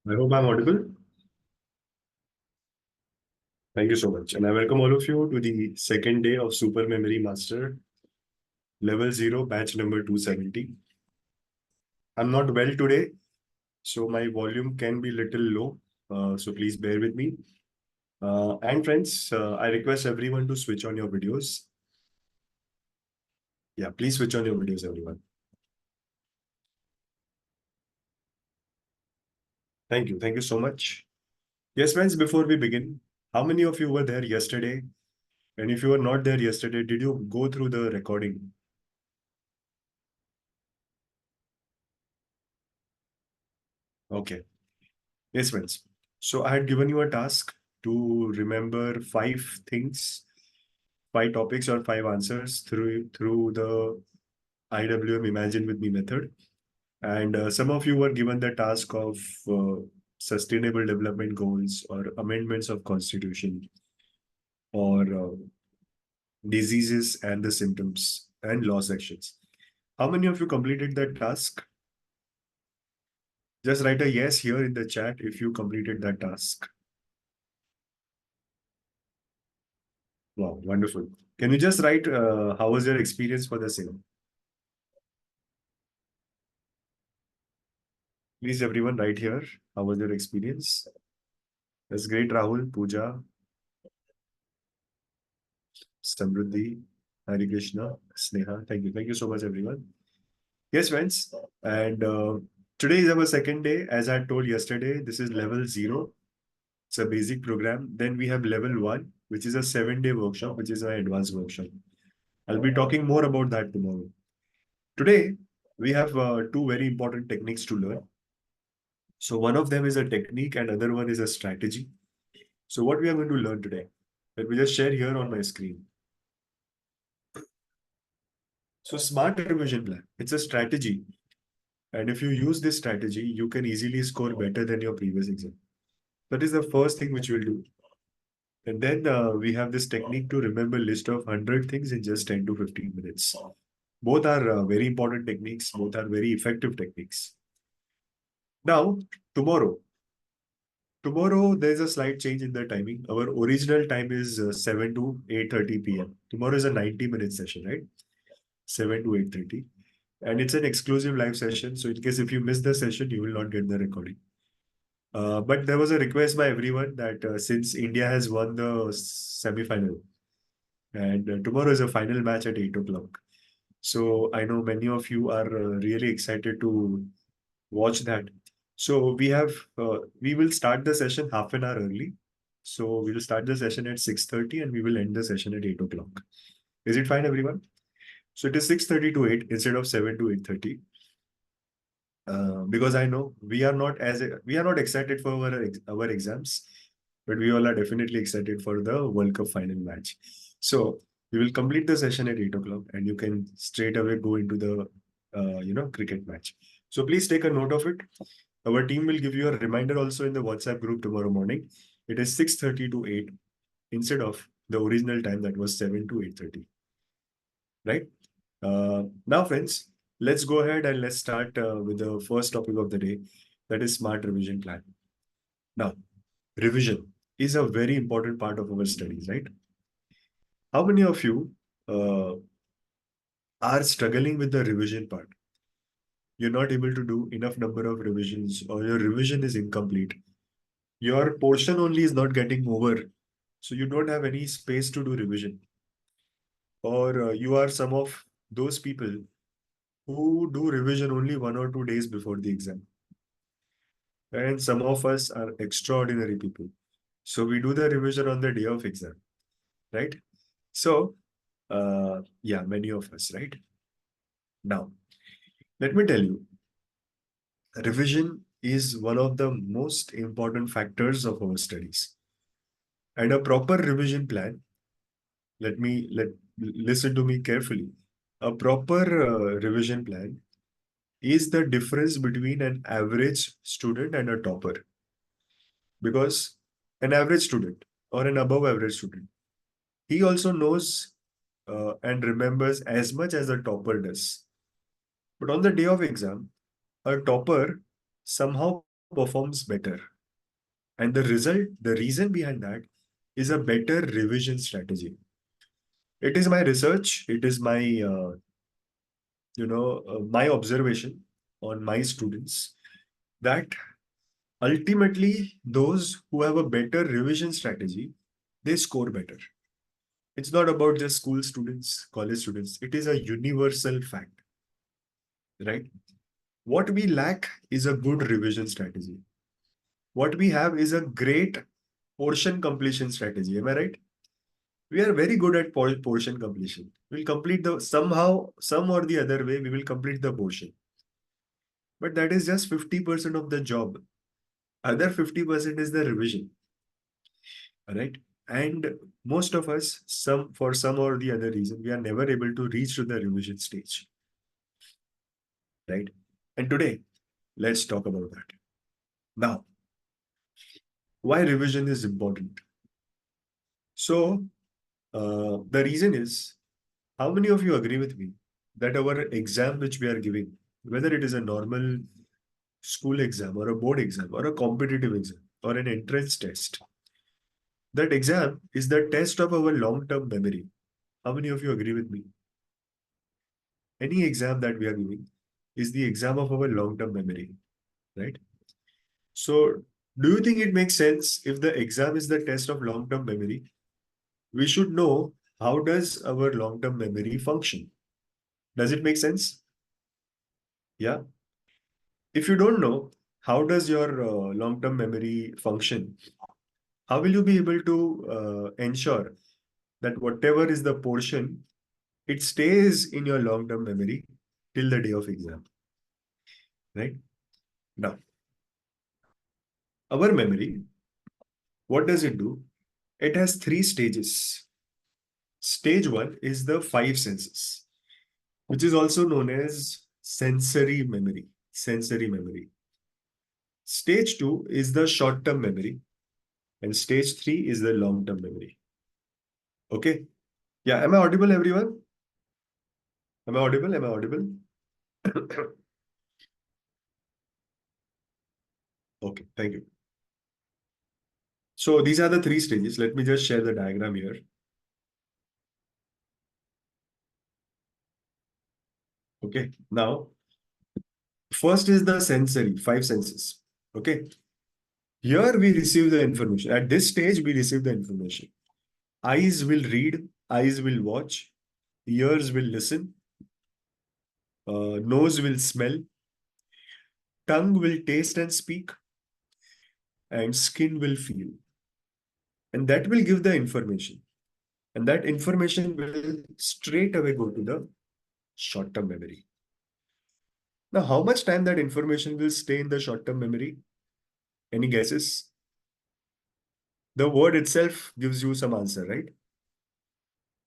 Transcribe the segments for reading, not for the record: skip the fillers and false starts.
I hope I'm audible. Thank you so much. And I welcome all of you to the second day of Super Memory Master Level 0, batch number 270. I'm not well today, so my volume can be little low. So please bear with me. And friends, I request everyone to switch on your videos. Yeah, please switch on your videos, everyone. Thank you. Thank you so much. Yes, friends, before we begin, how many of you were there yesterday? And if you were not there yesterday, did you go through the recording? Okay. Yes, friends. So I had given you a task to remember five things, five topics or five answers through the IWM Imagine with Me method. And some of you were given the task of sustainable development goals or amendments of constitution or diseases and the symptoms and law sections. How many of you completed that task? Just write a yes here in the chat if you completed that task. Wow, wonderful. Can you just write how was your experience for the same? Please, everyone, write here. How was your experience? That's great, Rahul, Pooja, Samruddhi, Hari Krishna, Sneha. Thank you. Thank you so much, everyone. Yes, friends. And today is our second day. As I told yesterday, this is level 0. It's a basic program. Then we have level 1, which is a 7-day workshop, which is an advanced workshop. I'll be talking more about that tomorrow. Today, we have two very important techniques to learn. So one of them is a technique and other one is a strategy. So what we are going to learn today, let me just share here on my screen. So smart revision plan, it's a strategy. And if you use this strategy, you can easily score better than your previous exam. That is the first thing which we'll do. And then we have this technique to remember list of 100 things in just 10 to 15 minutes. Both are very important techniques. Both are very effective techniques. Now, tomorrow, Tomorrow, there's a slight change in the timing. Our original time is 7 to 8:30 p.m. Tomorrow is a 90-minute session, right? 7 to 8:30. And it's an exclusive live session. So in case if you miss the session, you will not get the recording. But there was a request by everyone that since India has won the semi-final and tomorrow is a final match at 8 o'clock. So I know many of you are really excited to watch that. So we will start the session half an hour early. So we will start the session at 6:30 and we will end the session at 8 o'clock. Is it fine, everyone? So it is 6:30 to 8 instead of 7 to 8:30. Because I know we are not excited for our exams, but we all are definitely excited for the World Cup final match. So we will complete the session at 8 o'clock and you can straight away go into the cricket match. So please take a note of it. Our team will give you a reminder also in the WhatsApp group tomorrow morning. It is 6:30 to 8 instead of the original time that was 7 to 8:30. Right? Now, friends, let's go ahead and let's start with the first topic of the day, that is smart revision plan. Now, revision is a very important part of our studies, right? How many of you uh, are struggling with the revision part? You're not able to do enough number of revisions or your revision is incomplete. Your portion only is not getting over. So you don't have any space to do revision. Or you are some of those people who do revision only 1 or 2 days before the exam. And some of us are extraordinary people. So we do the revision on the day of exam, right? So, yeah, many of us, right? Now, let me tell you, revision is one of the most important factors of our studies. And a proper revision plan, let listen to me carefully. A proper revision plan is the difference between an average student and a topper. Because an average student or an above average student, he also knows and remembers as much as a topper does. But on the day of exam, a topper somehow performs better. And the reason behind that is a better revision strategy. It is my research, it is my observation on my students that ultimately those who have a better revision strategy, they score better. It's not about just school students, college students. It is a universal fact, right? What we lack is a good revision strategy. What we have is a great portion completion strategy. Am I right? We are very good at portion completion. We'll complete the somehow, some or the other way, we will complete the portion. But that is just 50% of the job. Other 50% is the revision. All right. And most of us, some for some or the other reason, we are never able to reach to the revision stage. Right. And today, let's talk about that. Now, why revision is important? So, the reason is, how many of you agree with me that our exam which we are giving, whether it is a normal school exam or a board exam or a competitive exam or an entrance test, that exam is the test of our long-term memory. How many of you agree with me? Any exam that we are giving is the exam of our long-term memory, right? So, do you think it makes sense if the exam is the test of long-term memory? We should know how does our long-term memory function? Does it make sense? Yeah. If you don't know how does your long-term memory function, how will you be able to ensure that whatever is the portion, it stays in your long-term memory till the day of exam, right? Now, our memory, what does it do? It has three stages. Stage one is the five senses, which is also known as sensory memory. Sensory memory. Stage two is the short-term memory, and stage three is the long-term memory. Okay. Yeah. Am I audible, everyone? Am I audible? Am I audible? Okay. Thank you. So these are the three stages. Let me just share the diagram here. Okay. Now, first is the sensory, five senses. Okay. Here we receive the information. At this stage, we receive the information. Eyes will read, eyes will watch, ears will listen, nose will smell, tongue will taste and speak, and skin will feel. And that will give the information. And that information will straight away go to the short-term memory. Now, how much time that information will stay in the short-term memory? Any guesses? The word itself gives you some answer, right?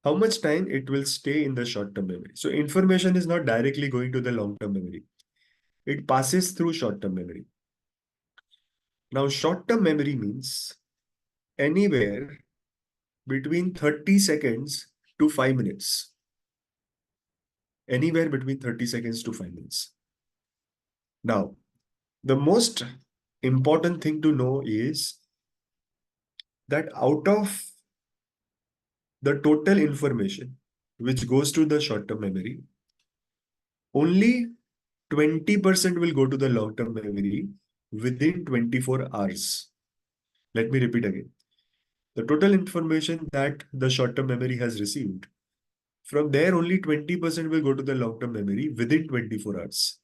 How much time it will stay in the short-term memory? So information is not directly going to the long-term memory. It passes through short-term memory. Now, short-term memory means anywhere between 30 seconds to 5 minutes. Anywhere between 30 seconds to 5 minutes. Now, the most important thing to know is that out of the total information which goes to the short-term memory, only 20% will go to the long-term memory within 24 hours. Let me repeat again. The total information that the short-term memory has received, from there only 20% will go to the long-term memory within 24 hours.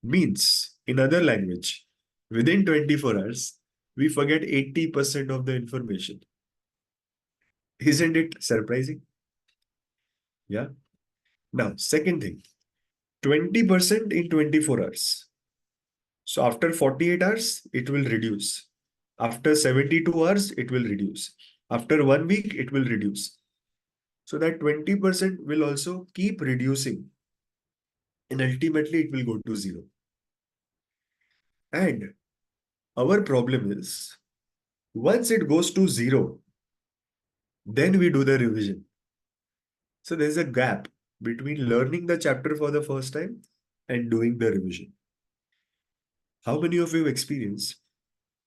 Means, in other language, within 24 hours, we forget 80% of the information. Isn't it surprising? Yeah. Now, second thing, 20% in 24 hours. So after 48 hours, it will reduce. After 72 hours, it will reduce. After 1 week, it will reduce. So that 20% will also keep reducing. And ultimately, it will go to zero. And our problem is, once it goes to zero, then we do the revision. So there's a gap between learning the chapter for the first time and doing the revision. How many of you experience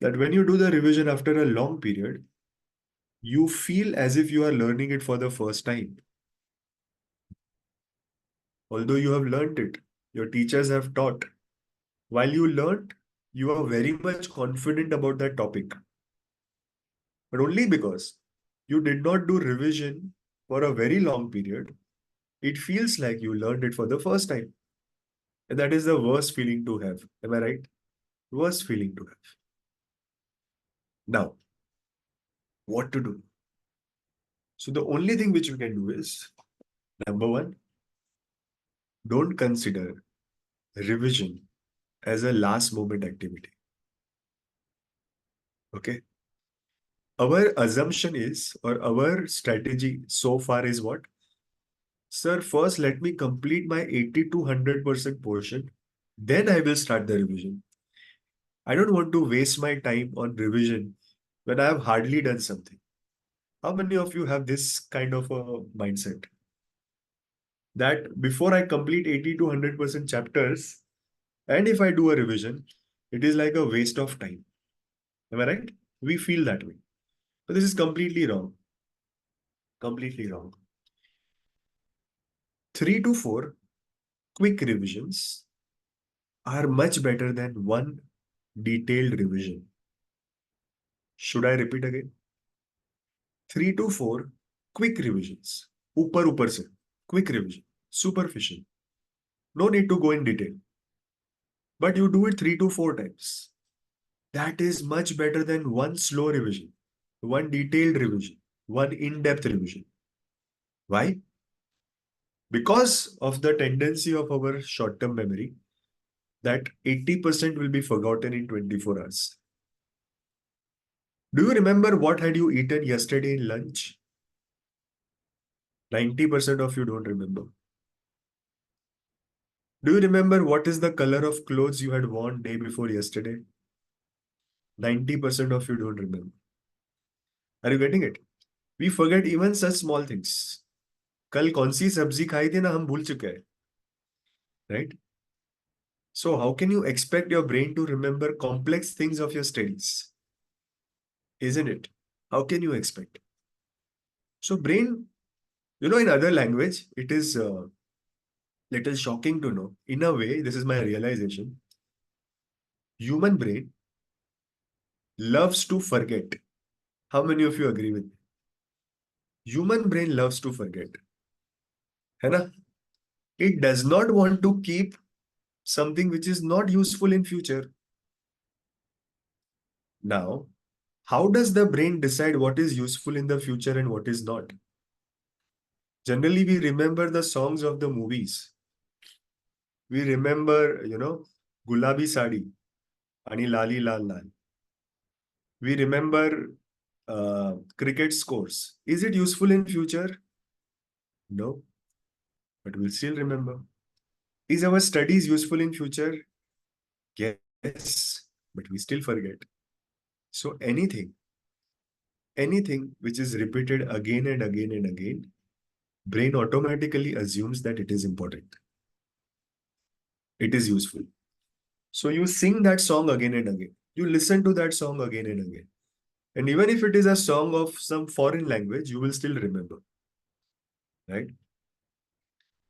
that when you do the revision after a long period, you feel as if you are learning it for the first time? Although you have learned it, your teachers have taught. While you learned, you are very much confident about that topic. But only because you did not do revision for a very long period, it feels like you learned it for the first time. And that is the worst feeling to have. Am I right? Worst feeling to have. Now, what to do? So the only thing which you can do is, number one, don't consider revision as a last moment activity. Okay? Our assumption is, or our strategy so far is what? Sir, first let me complete my 80 to 100% portion. Then I will start the revision. I don't want to waste my time on revision when I have hardly done something. How many of you have this kind of a mindset? That before I complete 80 to 100% chapters, and if I do a revision, it is like a waste of time. Am I right? We feel that way. But this is completely wrong. Completely wrong. 3 to 4 quick revisions are much better than one detailed revision. Should I repeat again? 3 to 4 quick revisions. ऊपर से. Quick revision. Superficial. No need to go in detail. But you do it 3 to 4 times. That is much better than one slow revision, one detailed revision, one in-depth revision. Why? Because of the tendency of our short-term memory that 80% will be forgotten in 24 hours. Do you remember what had you eaten yesterday in lunch? 90% of you don't remember. Do you remember what is the color of clothes you had worn day before yesterday? 90% of you don't remember. Are you getting it? We forget even such small things. कल कौन सी सब्जी खाई थी ना हम भूल चुके हैं, right? So how can you expect your brain to remember complex things of your studies? Isn't it? How can you expect? So brain, in other language, it is little shocking to know. In a way, this is my realization. Human brain loves to forget. How many of you agree with me? Human brain loves to forget. है ना? It does not want to keep something which is not useful in future. Now, how does the brain decide what is useful in the future and what is not? Generally, we remember the songs of the movies. We remember, Gulabi Sadi, Ani Lali Lal Lal. We remember cricket scores. Is it useful in future? No, but we'll still remember. Is our studies useful in future? Yes, but we still forget. So anything which is repeated again and again and again, brain automatically assumes that it is important. It is useful. So you sing that song again and again. You listen to that song again and again. And even if it is a song of some foreign language, you will still remember. Right?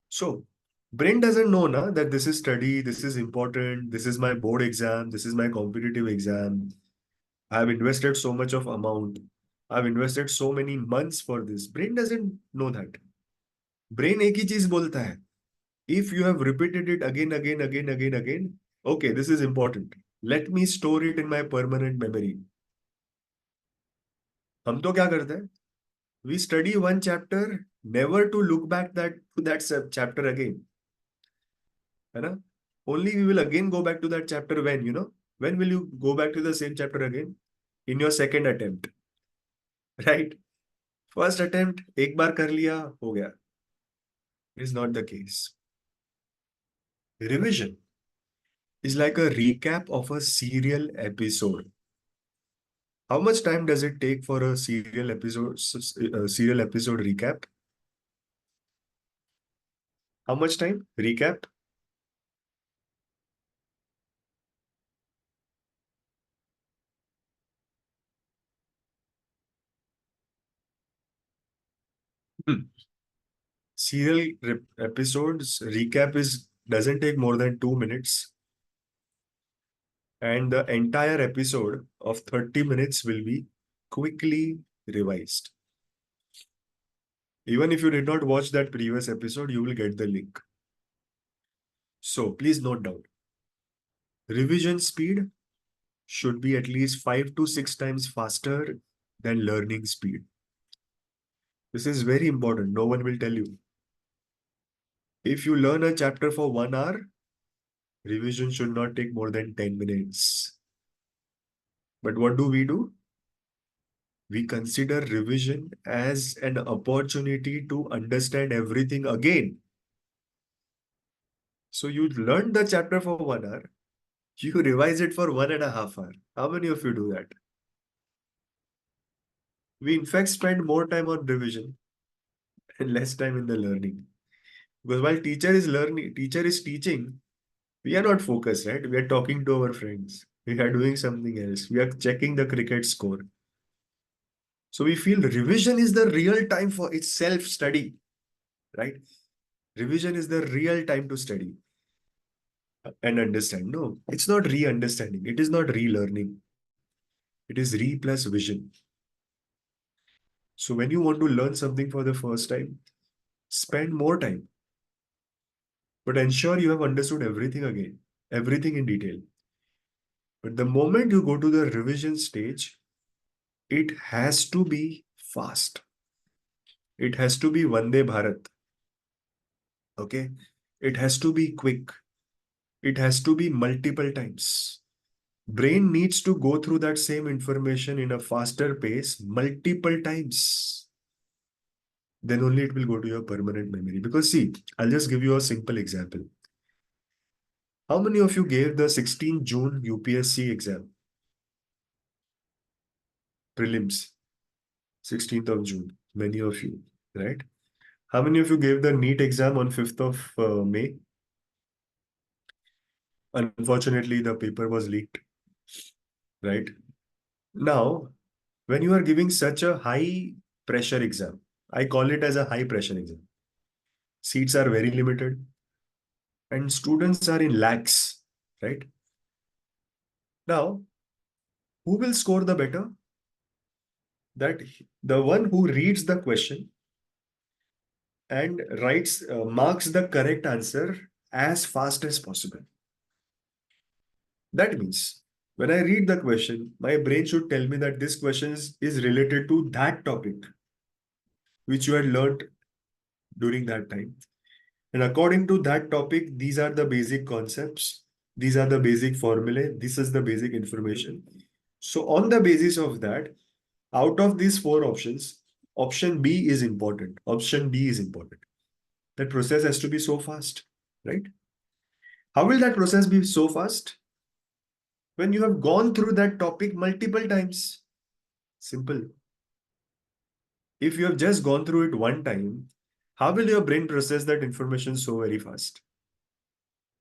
So brain doesn't know na, that this is study, this is important, this is my board exam, this is my competitive exam. I have invested so much of amount. I've invested so many months for this. Brain doesn't know that. Brain एक ही चीज बोलता है. If you have repeated it again, okay, this is important. Let me store it in my permanent memory. हम तो क्या करते हैं? We study one chapter, never to look back to that chapter again. है ना? Only we will again go back to that chapter when. When will you go back to the same chapter again? In your second attempt. Right? First attempt, एक बार कर लिया, हो गया. Is not the case. Revision is like a recap of a serial episode. How much time does it take for a serial episode recap? How much time? Recap? Serial episodes recap doesn't take more than 2 minutes, and the entire episode of 30 minutes will be quickly revised. Even if you did not watch that previous episode, you will get the link. So please note down, revision speed should be at least 5 to 6 times faster than learning speed. This is very important. No one will tell you. If you learn a chapter for 1 hour, revision should not take more than 10 minutes. But what do? We consider revision as an opportunity to understand everything again. So you learned the chapter for 1 hour, you revise it for 1.5 hours. How many of you do that? We in fact spend more time on revision and less time in the learning. Because while teacher is teaching, we are not focused, right? We are talking to our friends. We are doing something else. We are checking the cricket score. So we feel revision is the real time for its self-study, right? Revision is the real time to study and understand. No, it's not re-understanding. It is not relearning. It is re plus vision. So when you want to learn something for the first time, spend more time, but ensure you have understood everything again, everything in detail. But the moment you go to the revision stage, it has to be fast. It has to be Vande Bharat. Okay. It has to be quick. It has to be multiple times. Brain needs to go through that same information in a faster pace multiple times. Then only it will go to your permanent memory. Because see, I'll just give you a simple example. How many of you gave the 16 June UPSC exam? Prelims, 16th of June. Many of you, right? How many of you gave the NEET exam on 5th of May? Unfortunately, the paper was leaked, right? Now, when you are giving such a high pressure exam, I call it as a high pressure exam. Seats are very limited and students are in lakhs, right? Now, who will score the better? That the one who reads the question and marks the correct answer as fast as possible. That means when I read the question, my brain should tell me that this question is related to that topic which you had learned during that time. And according to that topic, these are the basic concepts, these are the basic formulae, this is the basic information. So on the basis of that, out of these four options, option B is important. Option B is important. That process has to be so fast, right? How will that process be so fast? When you have gone through that topic multiple times. Simple. If you have just gone through it one time, how will your brain process that information so very fast?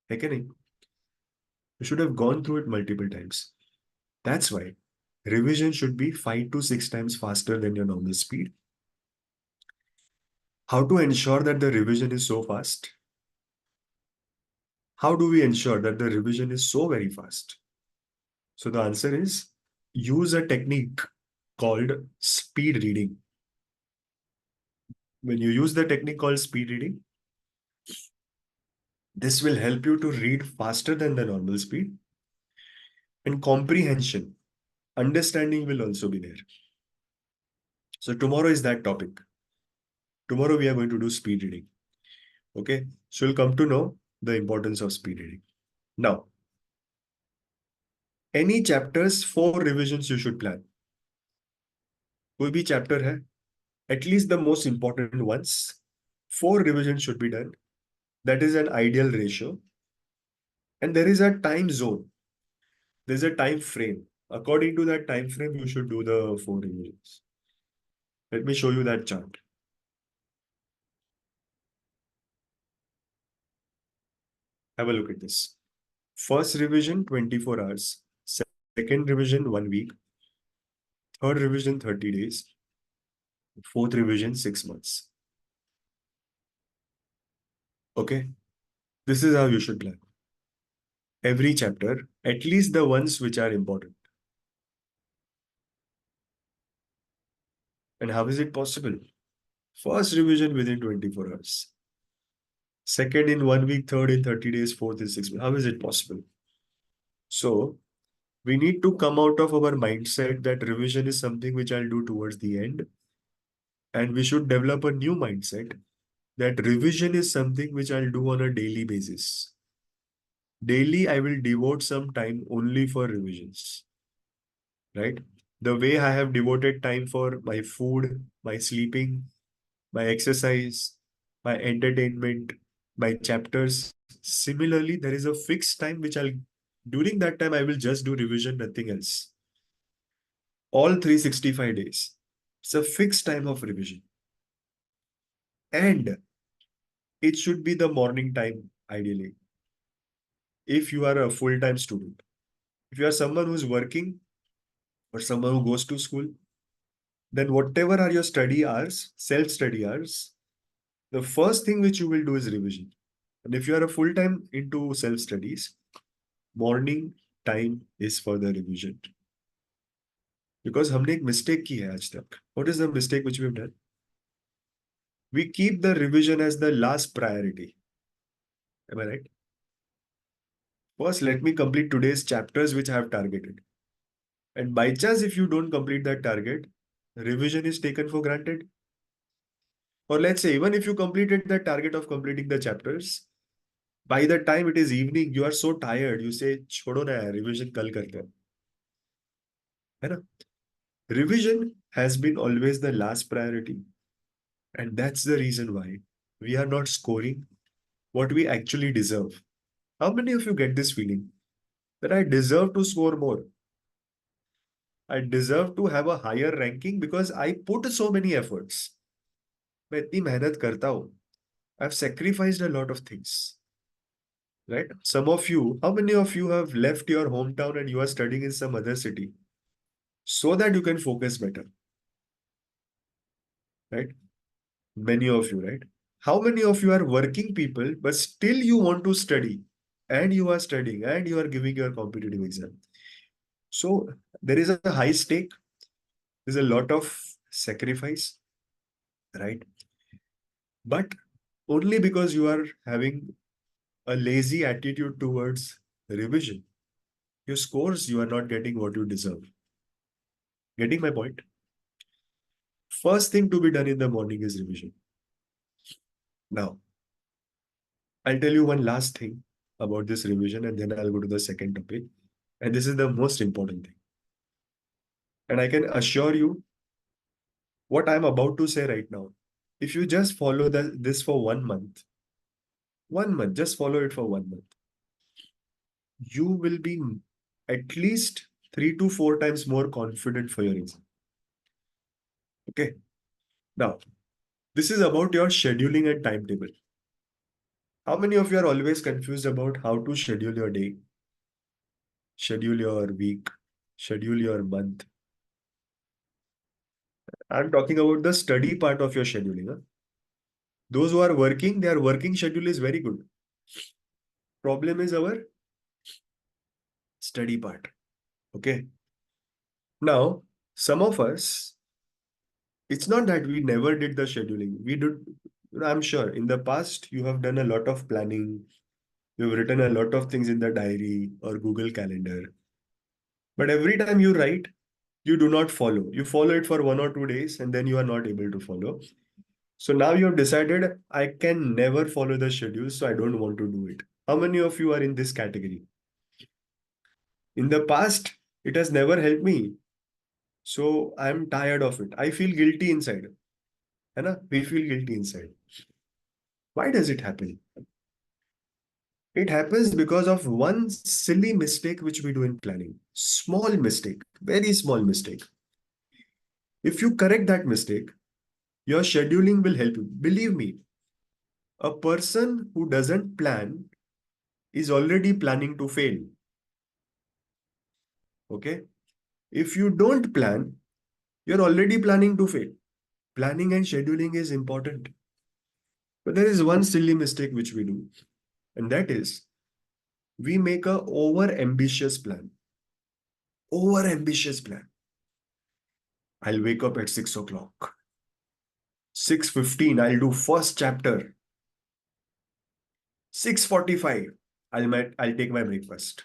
You should have gone through it multiple times. That's why revision should be 5 to 6 times faster than your normal speed. How to ensure that the revision is so fast? How do we ensure that the revision is so very fast? So the answer is use a technique called speed reading. When you use the technique called speed reading, this will help you to read faster than the normal speed, and comprehension, understanding will also be there. So tomorrow is that topic. Tomorrow we are going to do speed reading. Okay. So you'll come to know the importance of speed reading. Now, any chapters, 4 revisions you should plan. कोई भी chapter है, at least the most important ones, 4 revisions should be done. That is an ideal ratio. And there is a time zone. There's a time frame. According to that time frame, you should do the 4 revisions. Let me show you that chart. Have a look at this. First revision, 24 hours. Second revision, 1 week. Third revision, 30 days. Fourth revision, 6 months. Okay, this is how you should plan. Every chapter, at least the ones which are important. And how is it possible? First revision within 24 hours. Second in 1 week, third in 30 days, fourth in 6 months. How is it possible? So we need to come out of our mindset that revision is something which I'll do towards the end. And we should develop a new mindset that revision is something which I'll do on a daily basis. Daily, I will devote some time only for revisions, right? The way I have devoted time for my food, my sleeping, my exercise, my entertainment, my chapters. Similarly, there is a fixed time during that time, I will just do revision, nothing else. All 365 days. It's a fixed time of revision. And it should be the morning time, ideally, if you are a full-time student. If you are someone who's working or someone who goes to school, then whatever are your study hours, self-study hours, the first thing which you will do is revision. And if you are a full-time into self-studies, morning time is for the revision. Because हमने एक mistake की है आज तक. What is the mistake which we have done? We keep the revision as the last priority. Am I right? First, let me complete today's chapters which I have targeted. And by chance, if you don't complete that target, revision is taken for granted. Or let's say, even if you completed the target of completing the chapters, by the time it is evening, you are so tired, you say, छोड़ो ना यार, revision कल करते हैं. है ना? Revision has been always the last priority. And that's the reason why we are not scoring what we actually deserve. How many of you get this feeling that I deserve to score more? I deserve to have a higher ranking because I put so many efforts. मैं इतनी मेहनत करता हूँ. I've sacrificed a lot of things. Right? Some of you, how many of you have left your hometown and you are studying in some other city so that you can focus better? Right? Many of you, right? How many of you are working people, but still you want to study and you are studying and you are giving your competitive exam? So there is a high stake. There's a lot of sacrifice, right? But only because you are having a lazy attitude towards revision, your scores, you are not getting what you deserve. Getting my point? First thing to be done in the morning is revision. Now, I'll tell you one last thing about this revision and then I'll go to the second topic. And this is the most important thing. And I can assure you what I'm about to say right now. If you just follow this for 1 month, just follow it for 1 month, you will be at least 3 to 4 times more confident for your exam. Okay. Now, this is about your scheduling and timetable. How many of you are always confused about how to schedule your day, schedule your week, schedule your month? I'm talking about the study part of your scheduling. Huh? Those who are working, their working schedule is very good. Problem is our study part. Okay. Now, some of us, it's not that we never did the scheduling. We did, I'm sure in the past, you have done a lot of planning. You've written a lot of things in the diary or Google Calendar. But every time you write, you do not follow. You follow it for 1 or 2 days and then you are not able to follow. So now you have decided, I can never follow the schedule, so I don't want to do it. How many of you are in this category? In the past, it has never helped me. So I'm tired of it. I feel guilty inside. है ना? We feel guilty inside. Why does it happen? It happens because of one silly mistake which we do in planning. Small mistake, very small mistake. If you correct that mistake, your scheduling will help you. Believe me, a person who doesn't plan is already planning to fail. Okay? If you don't plan, you're already planning to fail. Planning and scheduling is important. But there is one silly mistake which we do, and that is we make a over ambitious plan. Over ambitious plan. I'll wake up at 6 o'clock. 6:15, I'll do first chapter. 6:45, I'll take my breakfast.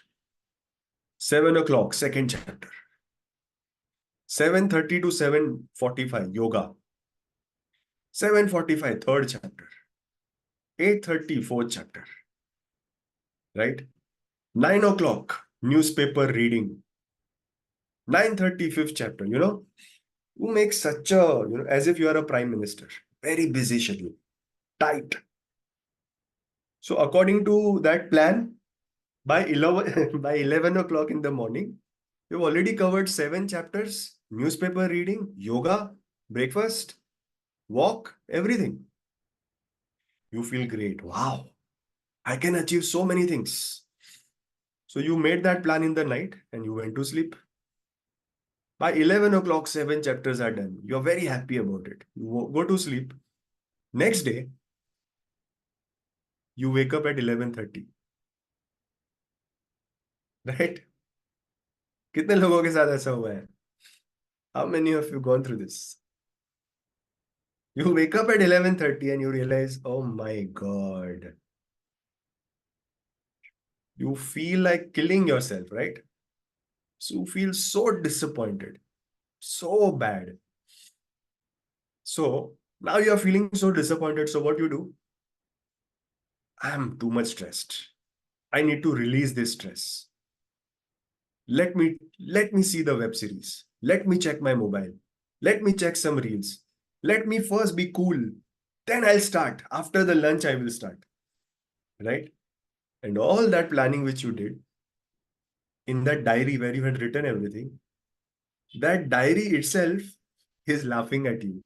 7 o'clock, second chapter. 7:30 to 7:45, yoga. 7:45, third chapter. 8:30, fourth chapter. Right? 9 o'clock, newspaper reading. 9:30, fifth chapter. You make such a, as if you are a prime minister. Very busy schedule. Tight. So according to that plan, by 11, by 11 o'clock in the morning, you've already covered 7 chapters, newspaper reading, yoga, breakfast, walk, everything. You feel great. Wow, I can achieve so many things. So you made that plan in the night and you went to sleep. By 11 o'clock, 7 chapters are done. You're very happy about it. You go to sleep. Next day, you wake up at 11:30. Right? कितने लोगों के साथ ऐसा हुआ है? How many of you gone through this? You wake up at 11:30 and you realize, oh my God. You feel like killing yourself, right? So you feel so disappointed, so bad. So now you are feeling so disappointed. So what you do? I'm too much stressed. I need to release this stress. Let me see the web series. Let me check my mobile. Let me check some reels. Let me first be cool. Then I'll start. After the lunch, I will start. Right? And all that planning which you did in that diary where you had written everything, that diary itself is laughing at you.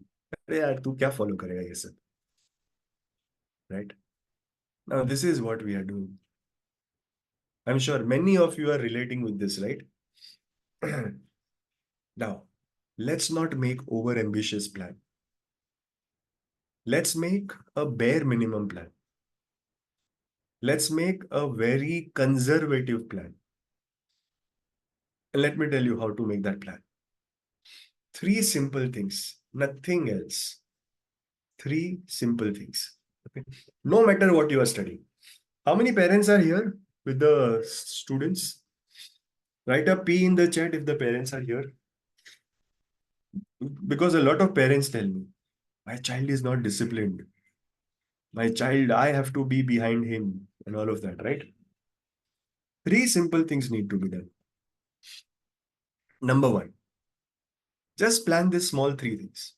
अरे यार तू क्या follow करेगा ये सब? Right? Now this is what we are doing. I'm sure many of you are relating with this, right? Now, let's not make over ambitious plan. Let's make a bare minimum plan. Let's make a very conservative plan. And let me tell you how to make that plan. 3 simple things, nothing else. 3 simple things. Okay? No matter what you are studying. How many parents are here with the students? Write a P in the chat if the parents are here. Because a lot of parents tell me, my child is not disciplined. My child, I have to be behind him and all of that, right? 3 simple things need to be done. Number 1, just plan this small 3 things.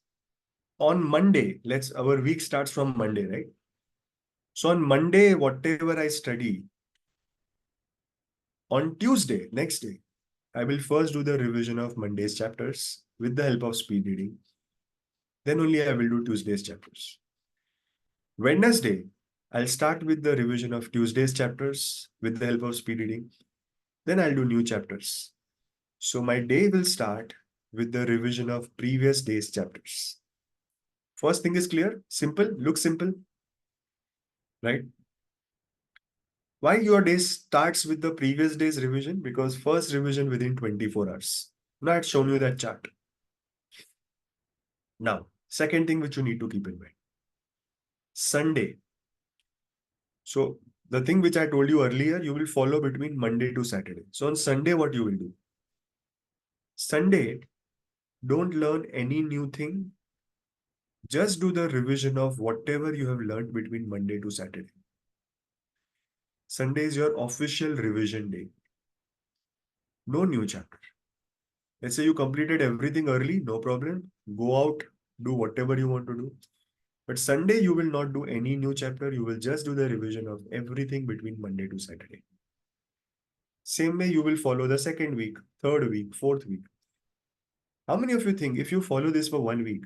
On Monday, our week starts from Monday, right? So on Monday, whatever I study, on Tuesday, next day, I will first do the revision of Monday's chapters with the help of speed reading. Then only I will do Tuesday's chapters. Wednesday, I'll start with the revision of Tuesday's chapters with the help of speed reading. Then I'll do new chapters. So my day will start with the revision of previous day's chapters. First thing is clear, simple, looks simple, right? Why your day starts with the previous day's revision? Because first revision within 24 hours. Now I've shown you that chart. Now, second thing which you need to keep in mind. Sunday. So the thing which I told you earlier, you will follow between Monday to Saturday. So on Sunday, what you will do? Sunday, don't learn any new thing. Just do the revision of whatever you have learned between Monday to Saturday. Sunday is your official revision day. No new chapter. Let's say you completed everything early, no problem. Go out, do whatever you want to do. But Sunday, you will not do any new chapter. You will just do the revision of everything between Monday to Saturday. Same way, you will follow the second week, third week, fourth week. How many of you think if you follow this for 1 week,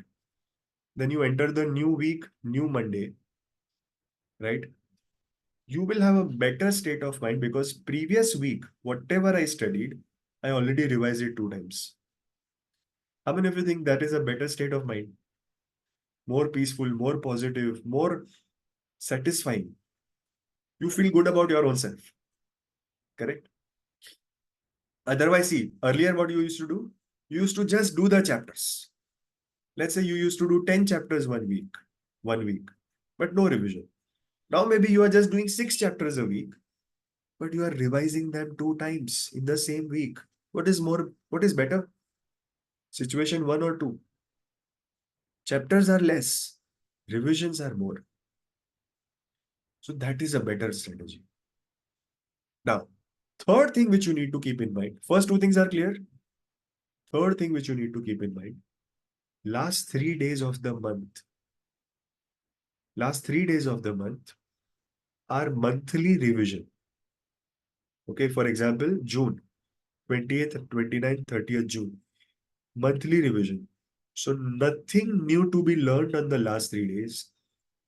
then you enter the new week, new Monday, right? You will have a better state of mind because previous week, whatever I studied, I already revised it 2 times. How many of you think that is a better state of mind? More peaceful, more positive, more satisfying. You feel good about your own self. Correct? Otherwise, see, earlier what you used to do? You used to just do the chapters. Let's say you used to do 10 chapters 1 week, but no revision. Now maybe you are just doing 6 chapters a week, but you are revising them 2 times in the same week. What is better? Situation 1 or 2. Chapters are less, revisions are more. So that is a better strategy. Now, third thing which you need to keep in mind. First 2 things are clear. Third thing which you need to keep in mind. Last 3 days of the month. Last 3 days of the month are monthly revision. Okay, for example, June 20th, 29th, 30th June. Monthly revision. So nothing new to be learned on the last 3 days.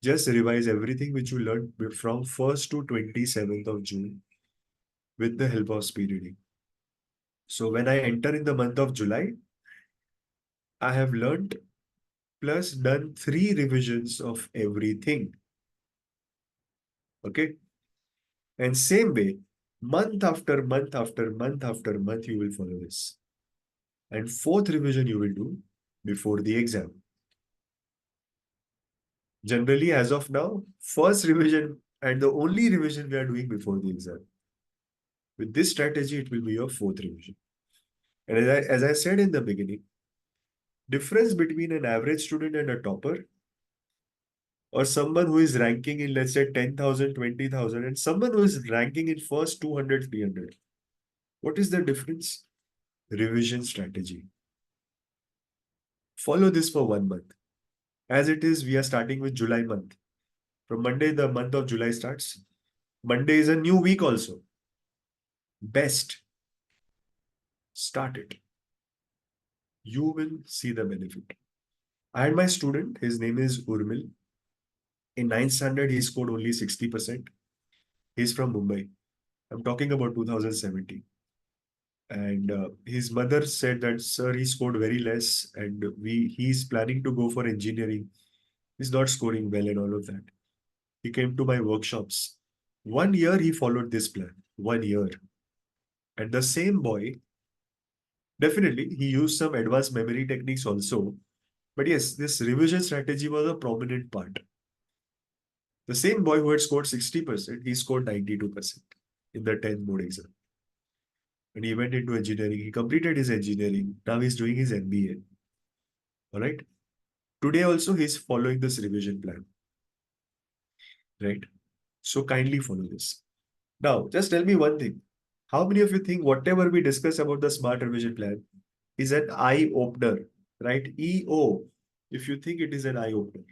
Just revise everything which you learned from 1st to 27th of June with the help of speed reading. So when I enter in the month of July, I have learned plus done 3 revisions of everything. Okay. And same way, month after month after month after month, you will follow this. And fourth revision you will do before the exam. Generally, as of now, first revision and the only revision we are doing before the exam. With this strategy, it will be your fourth revision. And as I said in the beginning, difference between an average student and a topper, or someone who is ranking in, let's say, 10,000, 20,000, and someone who is ranking in first 200, 300. What is the difference? Revision strategy. Follow this for 1 month. As it is, we are starting with July month. From Monday, the month of July starts. Monday is a new week also. Best. Start it. You will see the benefit. I had my student, his name is Urmil. In 9th standard, he scored only 60%. He's from Mumbai. I'm talking about 2017. And his mother said that, sir, he scored very less and he's planning to go for engineering. He's not scoring well and all of that. He came to my workshops. 1 year he followed this plan. 1 year. And the same boy, definitely, he used some advanced memory techniques also. But yes, this revision strategy was a prominent part. The same boy who had scored 60%, he scored 92% in the 10th board exam. And he went into engineering. He completed his engineering. Now he's doing his MBA. All right. Today also he's following this revision plan. Right. So kindly follow this. Now, just tell me one thing. How many of you think whatever we discuss about the smart revision plan is an eye opener? Right? EO. If you think it is an eye opener.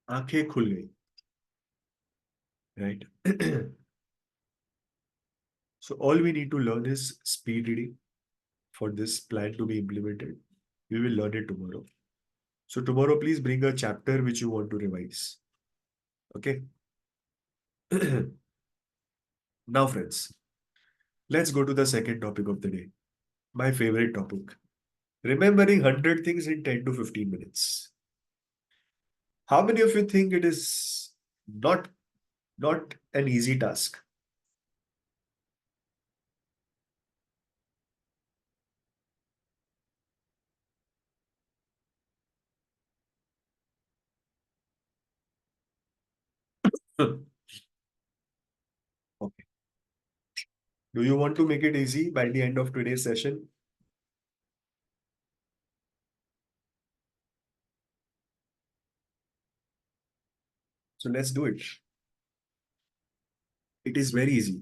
आंखें खुल गई. Right? So all we need to learn is speed reading for this plan to be implemented. We will learn it tomorrow. So tomorrow, please bring a chapter which you want to revise. Okay. Now, friends, let's go to the second topic of the day. My favorite topic. Remembering 100 things in 10 to 15 minutes. How many of you think it is not, not an easy task? Okay. Do you want to make it easy by the end of today's session? So let's do it. It is very easy.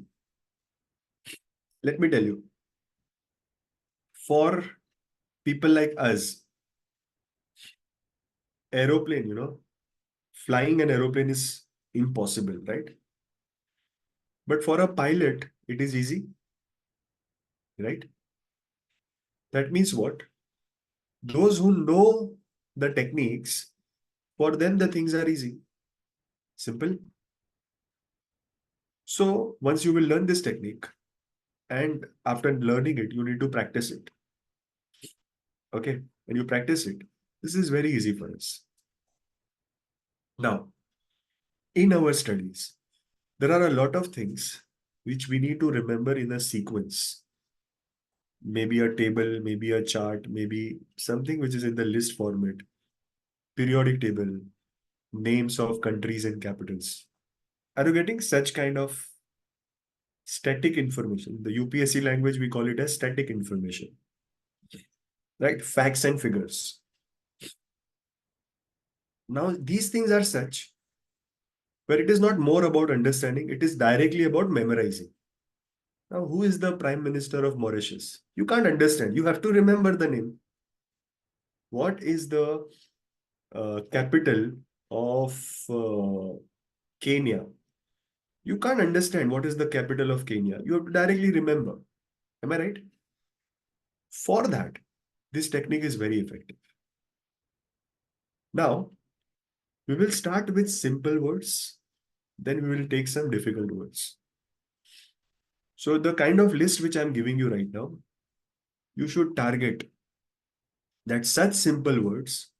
Let me tell you. For people like us, aeroplane, flying an aeroplane is impossible, right? But for a pilot, it is easy, right? That means what? Those who know the techniques, for them, the things are easy. Simple. So once you will learn this technique, and after learning it, you need to practice it. Okay. And you practice it. This is very easy for us. Now, in our studies, there are a lot of things which we need to remember in a sequence. Maybe a table, maybe a chart, maybe something which is in the list format, periodic table, names of countries and capitals. Are you getting such kind of static information? The UPSC language, we call it as static information, right? Facts and figures. Now, these things are such where it is not more about understanding, it is directly about memorizing. Now, who is the Prime Minister of Mauritius? You can't understand. You have to remember the name. What is the capital of Kenya? You can't understand what is the capital of Kenya. You have to directly remember. Am I right? For that, this technique is very effective. Now, we will start with simple words, then we will take some difficult words. So, the kind of list which I'm giving you right now, you should target that such simple words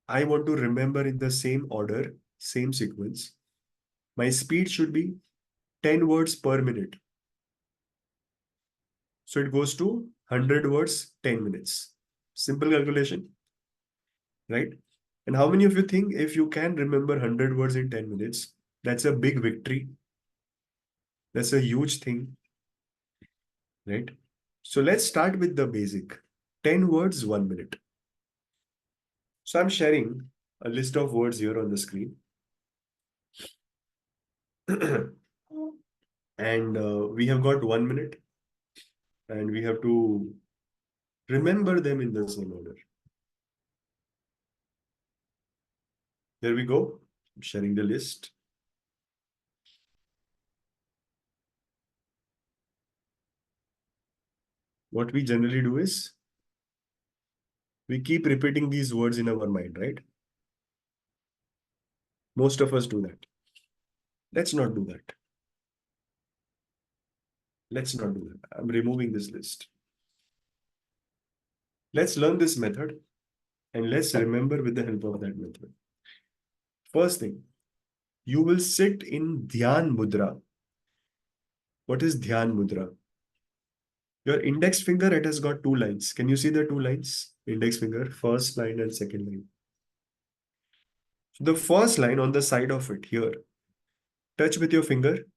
I want to remember in the same order, same sequence. My speed should be 10 words per minute. So it goes to 100 words, 10 minutes. Simple calculation, right? And how many of you think if you can remember 100 words in 10 minutes, that's a big victory? That's a huge thing, right? So let's start with the basic 10 words, 1 minute. So I'm sharing a list of words here on the screen. And we have got 1 minute and we have to remember them in the same order. There we go. I'm sharing the list. What we generally do is we keep repeating these words in our mind, right? Most of us do that. Let's not do that. Let's not do that. I'm removing this list. Let's learn this method and let's remember with the help of that method. First thing, you will sit in Dhyan Mudra. What is Dhyan Mudra? Your index finger, it has got two lines. Can you see the two lines? Index finger, first line and second line. So the first line on the side of it here, touch with your finger.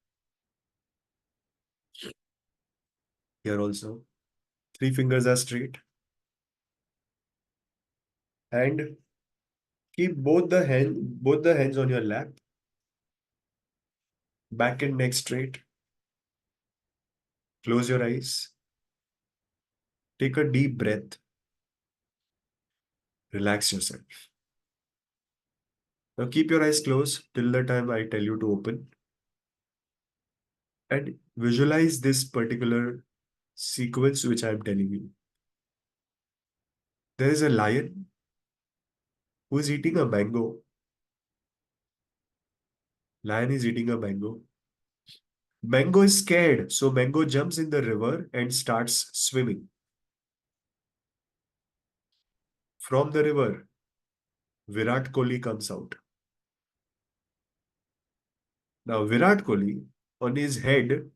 Here also. Three fingers are straight. And keep both the hands on your lap. Back and neck straight. Close your eyes. Take a deep breath. Relax yourself. Now keep your eyes closed till the time I tell you to open. And visualize this particular sequence which I am telling you. There is a lion who is eating a mango. Lion is eating a mango. Mango is scared, so Mango jumps in the river and starts swimming. From the river, Virat Kohli comes out. Now, Virat Kohli, on his head,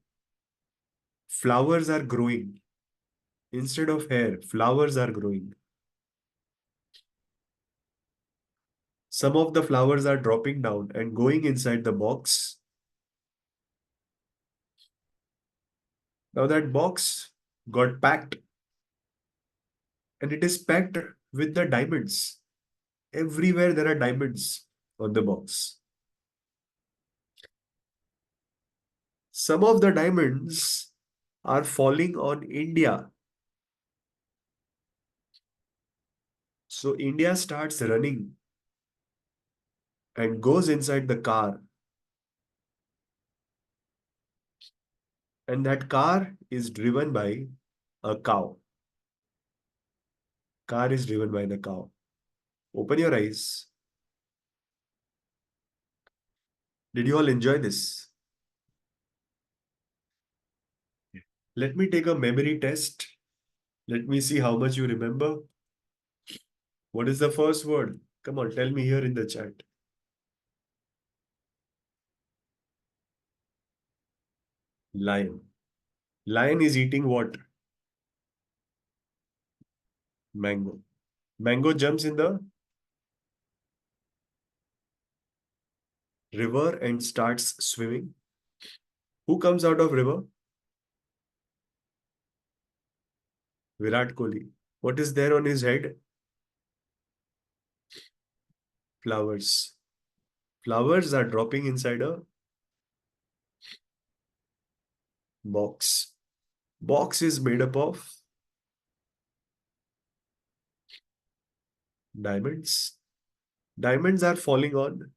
flowers are growing. Instead of hair, flowers are growing. Some of the flowers are dropping down and going inside the box. Now, that box got packed and it is packed with the diamonds. Everywhere there are diamonds on the box. Some of the diamonds are falling on India. So India starts running and goes inside the car. And that car is driven by a cow. Car is driven by the cow. Open your eyes. Did you all enjoy this? Let me take a memory test. Let me see how much you remember. What is the first word? Come on, tell me here in the chat. Lion. Lion is eating what? Mango. Mango jumps in the river and starts swimming. Who comes out of river? Virat Kohli. What is there on his head? Flowers. Flowers are dropping inside a box. Box is made up of diamonds. Diamonds are falling on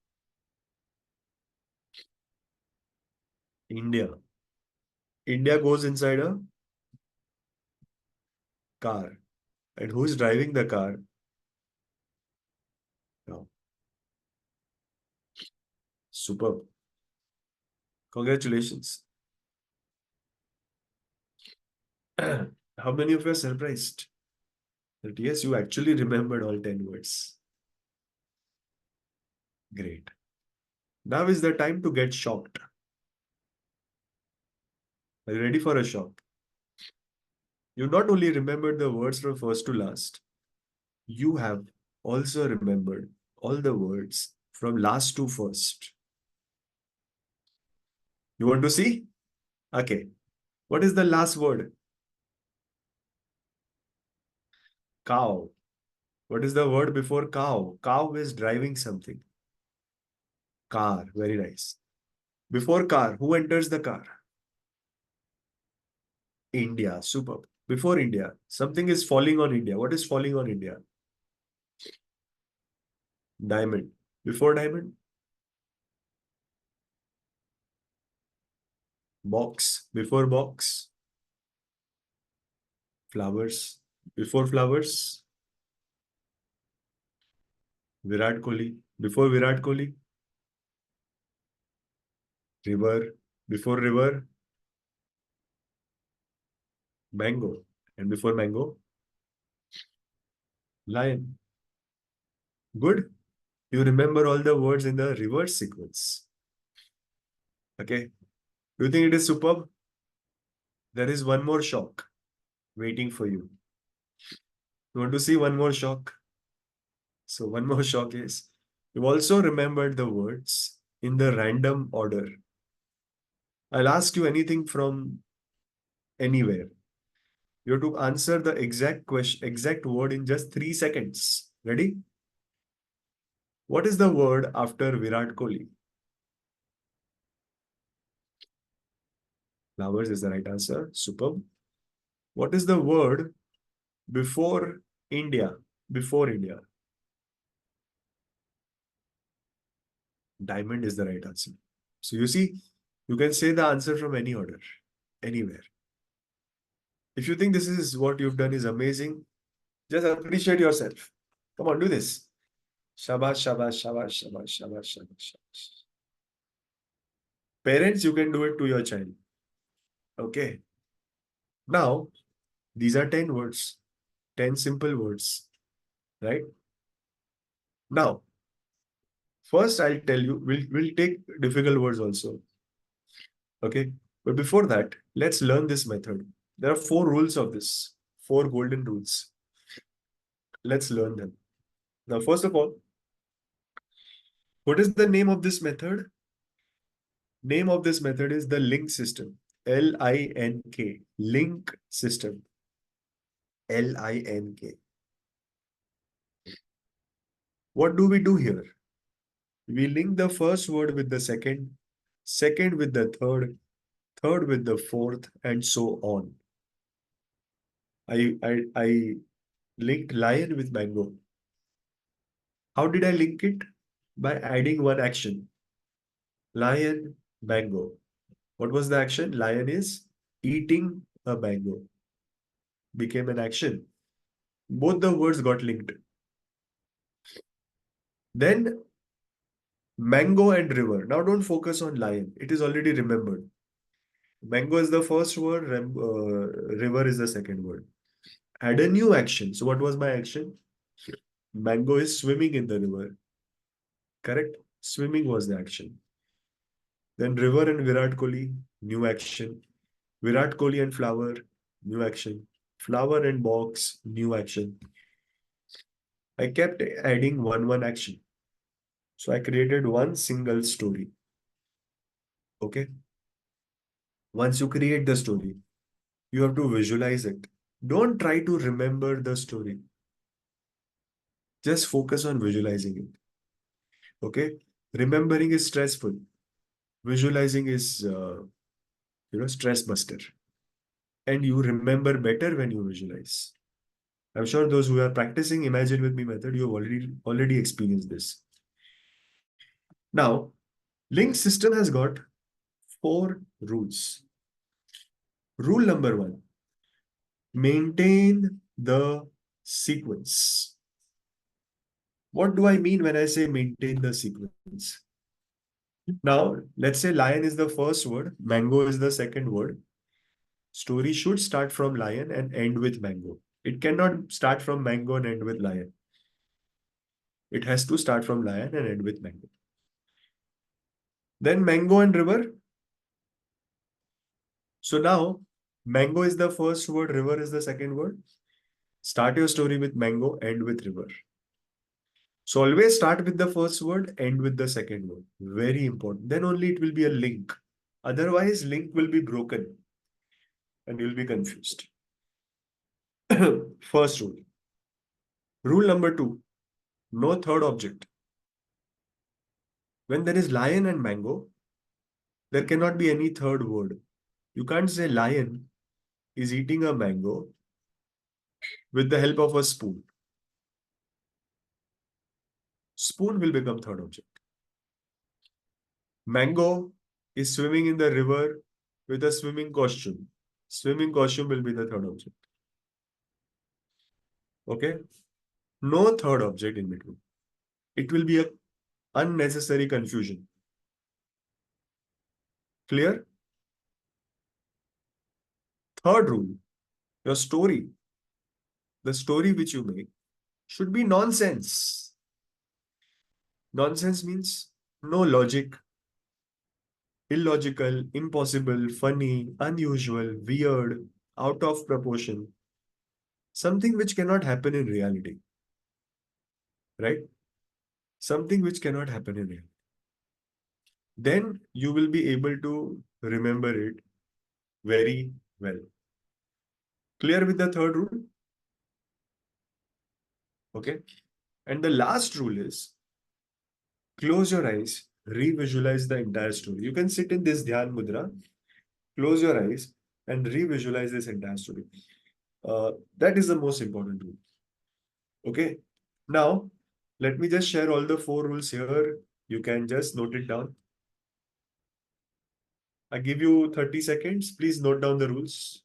India. India goes inside a car. And who's driving the car? Now, superb. Congratulations. How many of you are surprised that yes, you actually remembered all 10 words? Great. Now is the time to get shocked. Are you ready for a shock? You not only remembered the words from first to last, you have also remembered all the words from last to first. You want to see? Okay. What is the last word? Cow. What is the word before cow? Cow is driving something. Car. Very nice. Before car, who enters the car? India. Superb. Before India, something is falling on India. What is falling on India? Diamond. Before diamond, box. Before box, flowers. Before flowers, Virat Kohli. Before Virat Kohli, river. Before river, mango. And before mango, lion. Good. You remember all the words in the reverse sequence. Okay. Do you think it is superb? There is one more shock waiting for you. You want to see one more shock? So one more shock is you also remembered the words in the random order. I'll ask you anything from anywhere. You have to answer the exact question, exact word in just 3 seconds. Ready? What is the word after Virat Kohli? Flowers is the right answer. Superb. What is the word before India? Before India. Diamond is the right answer. So you see, you can say the answer from any order, anywhere. If you think this is what you've done is amazing, just appreciate yourself. Come on, do this. Shabash, shabash, shabash, shabash, shabash, shabash, shabash. Parents, you can do it to your child. Okay. Now, these are 10 words, 10 simple words, right? Now, first I'll tell you, we'll take difficult words also. Okay. But before that, let's learn this method. There are 4 rules of this, 4 golden rules. Let's learn them. Now, first of all, what is the name of this method? Name of this method is the link system. L-I-N-K. Link system. L-I-N-K. What do we do here? We link the first word with the second, second with the third, third with the fourth, and so on. I linked lion with mango. How did I link it? By adding one action. Lion, mango. What was the action? Lion is eating a mango. Became an action. Both the words got linked. Then mango and river. Now don't focus on lion. It is already remembered. Mango is the first word, river is the second word. Add a new action. So what was my action? Mango is swimming in the river. Correct? Swimming was the action. Then river and Virat Kohli, new action. Virat Kohli and flower, new action. Flower and box, new action. I kept adding one action. So I created one single story. Okay. Once you create the story, you have to visualize it. Don't try to remember the story. Just focus on visualizing it. Okay. Remembering is stressful. Visualizing is, stress buster. And you remember better when you visualize. I'm sure those who are practicing Imagine with Me method, you have already experienced this. Now, link system has got 4 rules. Rule number 1, maintain the sequence. What do I mean when I say maintain the sequence? Now, let's say lion is the first word, mango is the second word. Story should start from lion and end with mango. It cannot start from mango and end with lion. It has to start from lion and end with mango. Then mango and river. So now, mango is the first word, river is the second word. Start your story with mango, end with river. So always start with the first word, end with the second word. Very important. Then only it will be a link. Otherwise, link will be broken and you'll be confused. First rule. Rule number 2, no third object. When there is lion and mango, there cannot be any third word. You can't say lion is eating a mango with the help of a spoon. Spoon will become third object. Mango is swimming in the river with a swimming costume. Swimming costume will be the third object. Okay? No third object in between. It will be a unnecessary confusion. Clear? Third rule, your story, the story which you make, should be nonsense. Nonsense means no logic, illogical, impossible, funny, unusual, weird, out of proportion. Something which cannot happen in reality. Right? Something which cannot happen in reality. Then you will be able to remember it very well. Clear with the third rule? Okay. And the last rule is close your eyes, revisualize the entire story. You can sit in this Dhyan Mudra, close your eyes, and revisualize this entire story. That is the most important rule. Okay. Now, let me just share all the 4 rules here. You can just note it down. I give you 30 seconds. Please note down the rules.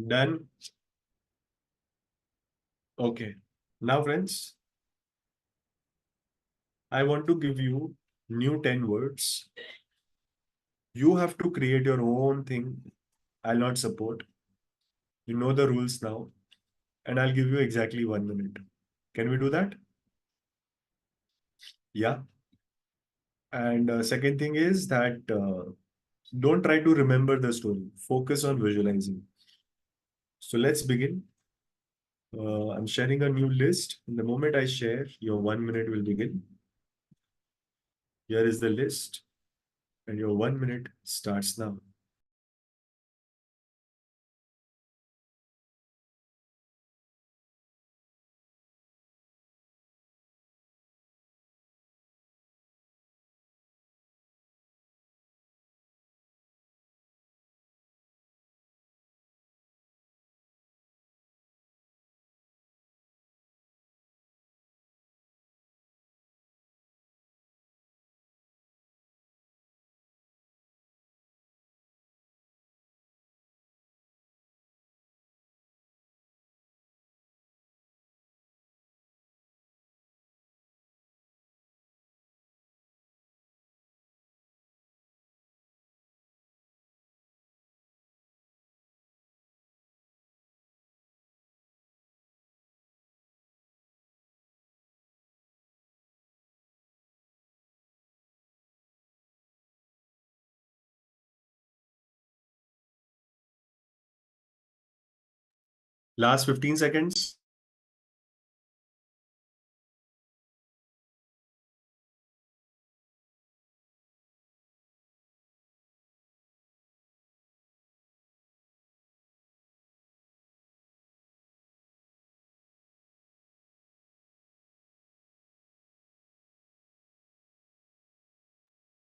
Done. Okay. Now, friends, I want to give you new 10 words. You have to create your own thing. I'll not support. You know the rules now. And I'll give you exactly 1 minute. Can we do that? Yeah. And second thing is that don't try to remember the story. Focus on visualizing. So let's begin. I'm sharing a new list. The moment I share, your 1 minute will begin. Here is the list, and your 1 minute starts now. Last 15 seconds.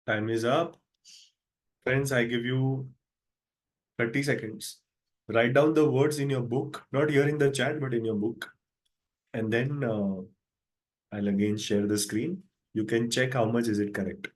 Time is up. Friends, I give you 30 seconds. Write down the words in your book, not here in the chat, but in your book. And then I'll again share the screen. You can check how much is it correct.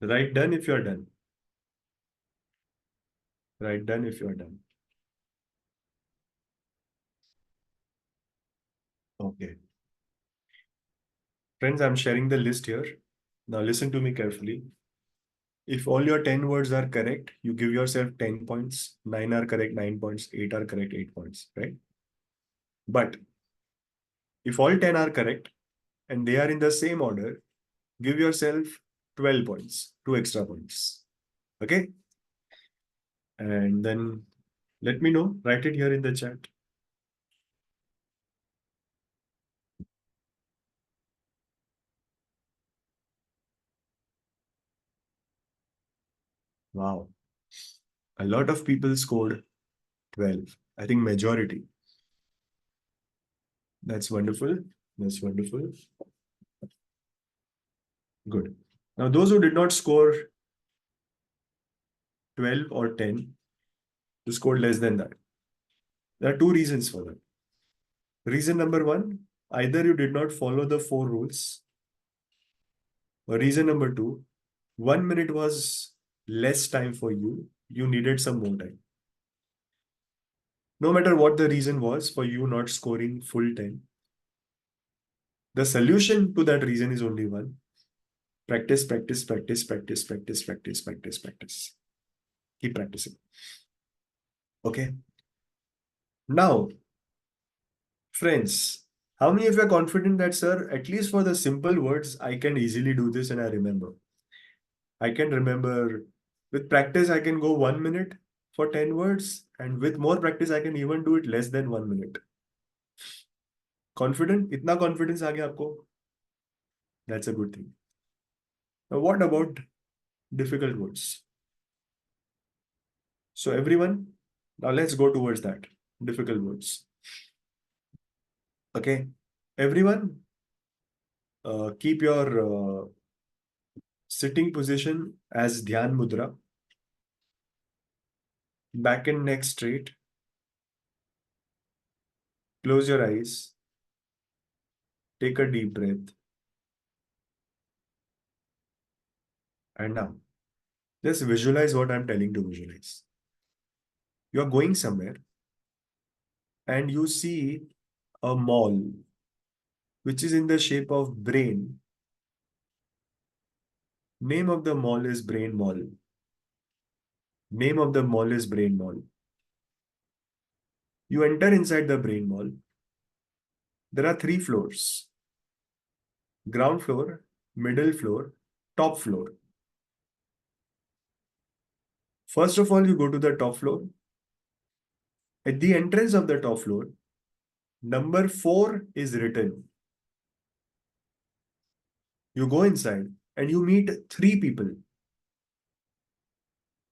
Write done if you're done. Write done if you're done. Okay. Friends, I'm sharing the list here. Now listen to me carefully. If all your 10 words are correct, you give yourself 10 points. 9 are correct, 9 points. 8 are correct, 8 points, right? But if all 10 are correct and they are in the same order, give yourself 12 points, 2 extra points. Okay? And then let me know. Write it here in the chat. Wow. A lot of people scored 12. I think majority. That's wonderful. That's wonderful. Good. Now, those who did not score 12 or 10, who scored less than that, there are two reasons for that. Reason number one, either you did not follow the four rules, or reason number two, 1 minute was less time for you. You needed some more time. No matter what the reason was for you not scoring full 10, the solution to that reason is only one. Practice, practice, practice, practice, practice, practice, practice, practice. Keep practicing. Okay. Now, friends, how many of you are confident that, sir, at least for the simple words, I can easily do this and I remember? I can remember with practice, I can go 1 minute for 10 words. And with more practice, I can even do it less than 1 minute. Confident? Itna confidence aa gaya aapko? That's a good thing. Now, what about difficult words? So everyone, now let's go towards that. Difficult words. Okay. Everyone, keep your sitting position as Dhyan Mudra. Back and neck straight. Close your eyes. Take a deep breath. And now, Just visualize what I'm telling to visualize. You're going somewhere and you see a mall which is in the shape of brain. Name of the mall is Brain Mall. Name of the mall is Brain Mall. You enter inside the Brain Mall. There are 3 floors: ground floor, middle floor, top floor. First of all, you go to the top floor. At the entrance of the top floor, number 4 is written. You go inside and you meet 3 people.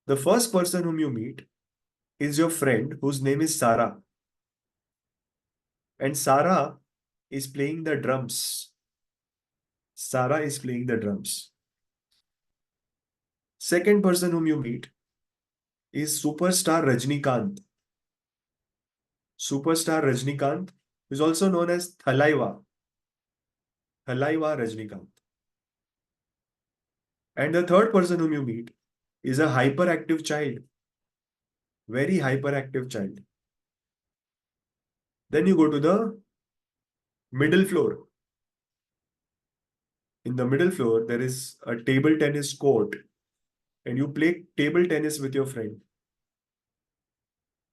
The first person whom you meet is your friend whose name is Sarah. And Sarah is playing the drums. Sarah is playing the drums. Second person whom you meet is superstar Rajnikant. Superstar Rajnikant is also known as Thalaiva. Thalaiva Rajnikant. And the third person whom you meet is a hyperactive child. Very hyperactive child. Then you go to the middle floor. In the middle floor, there is a table tennis court and you play table tennis with your friend.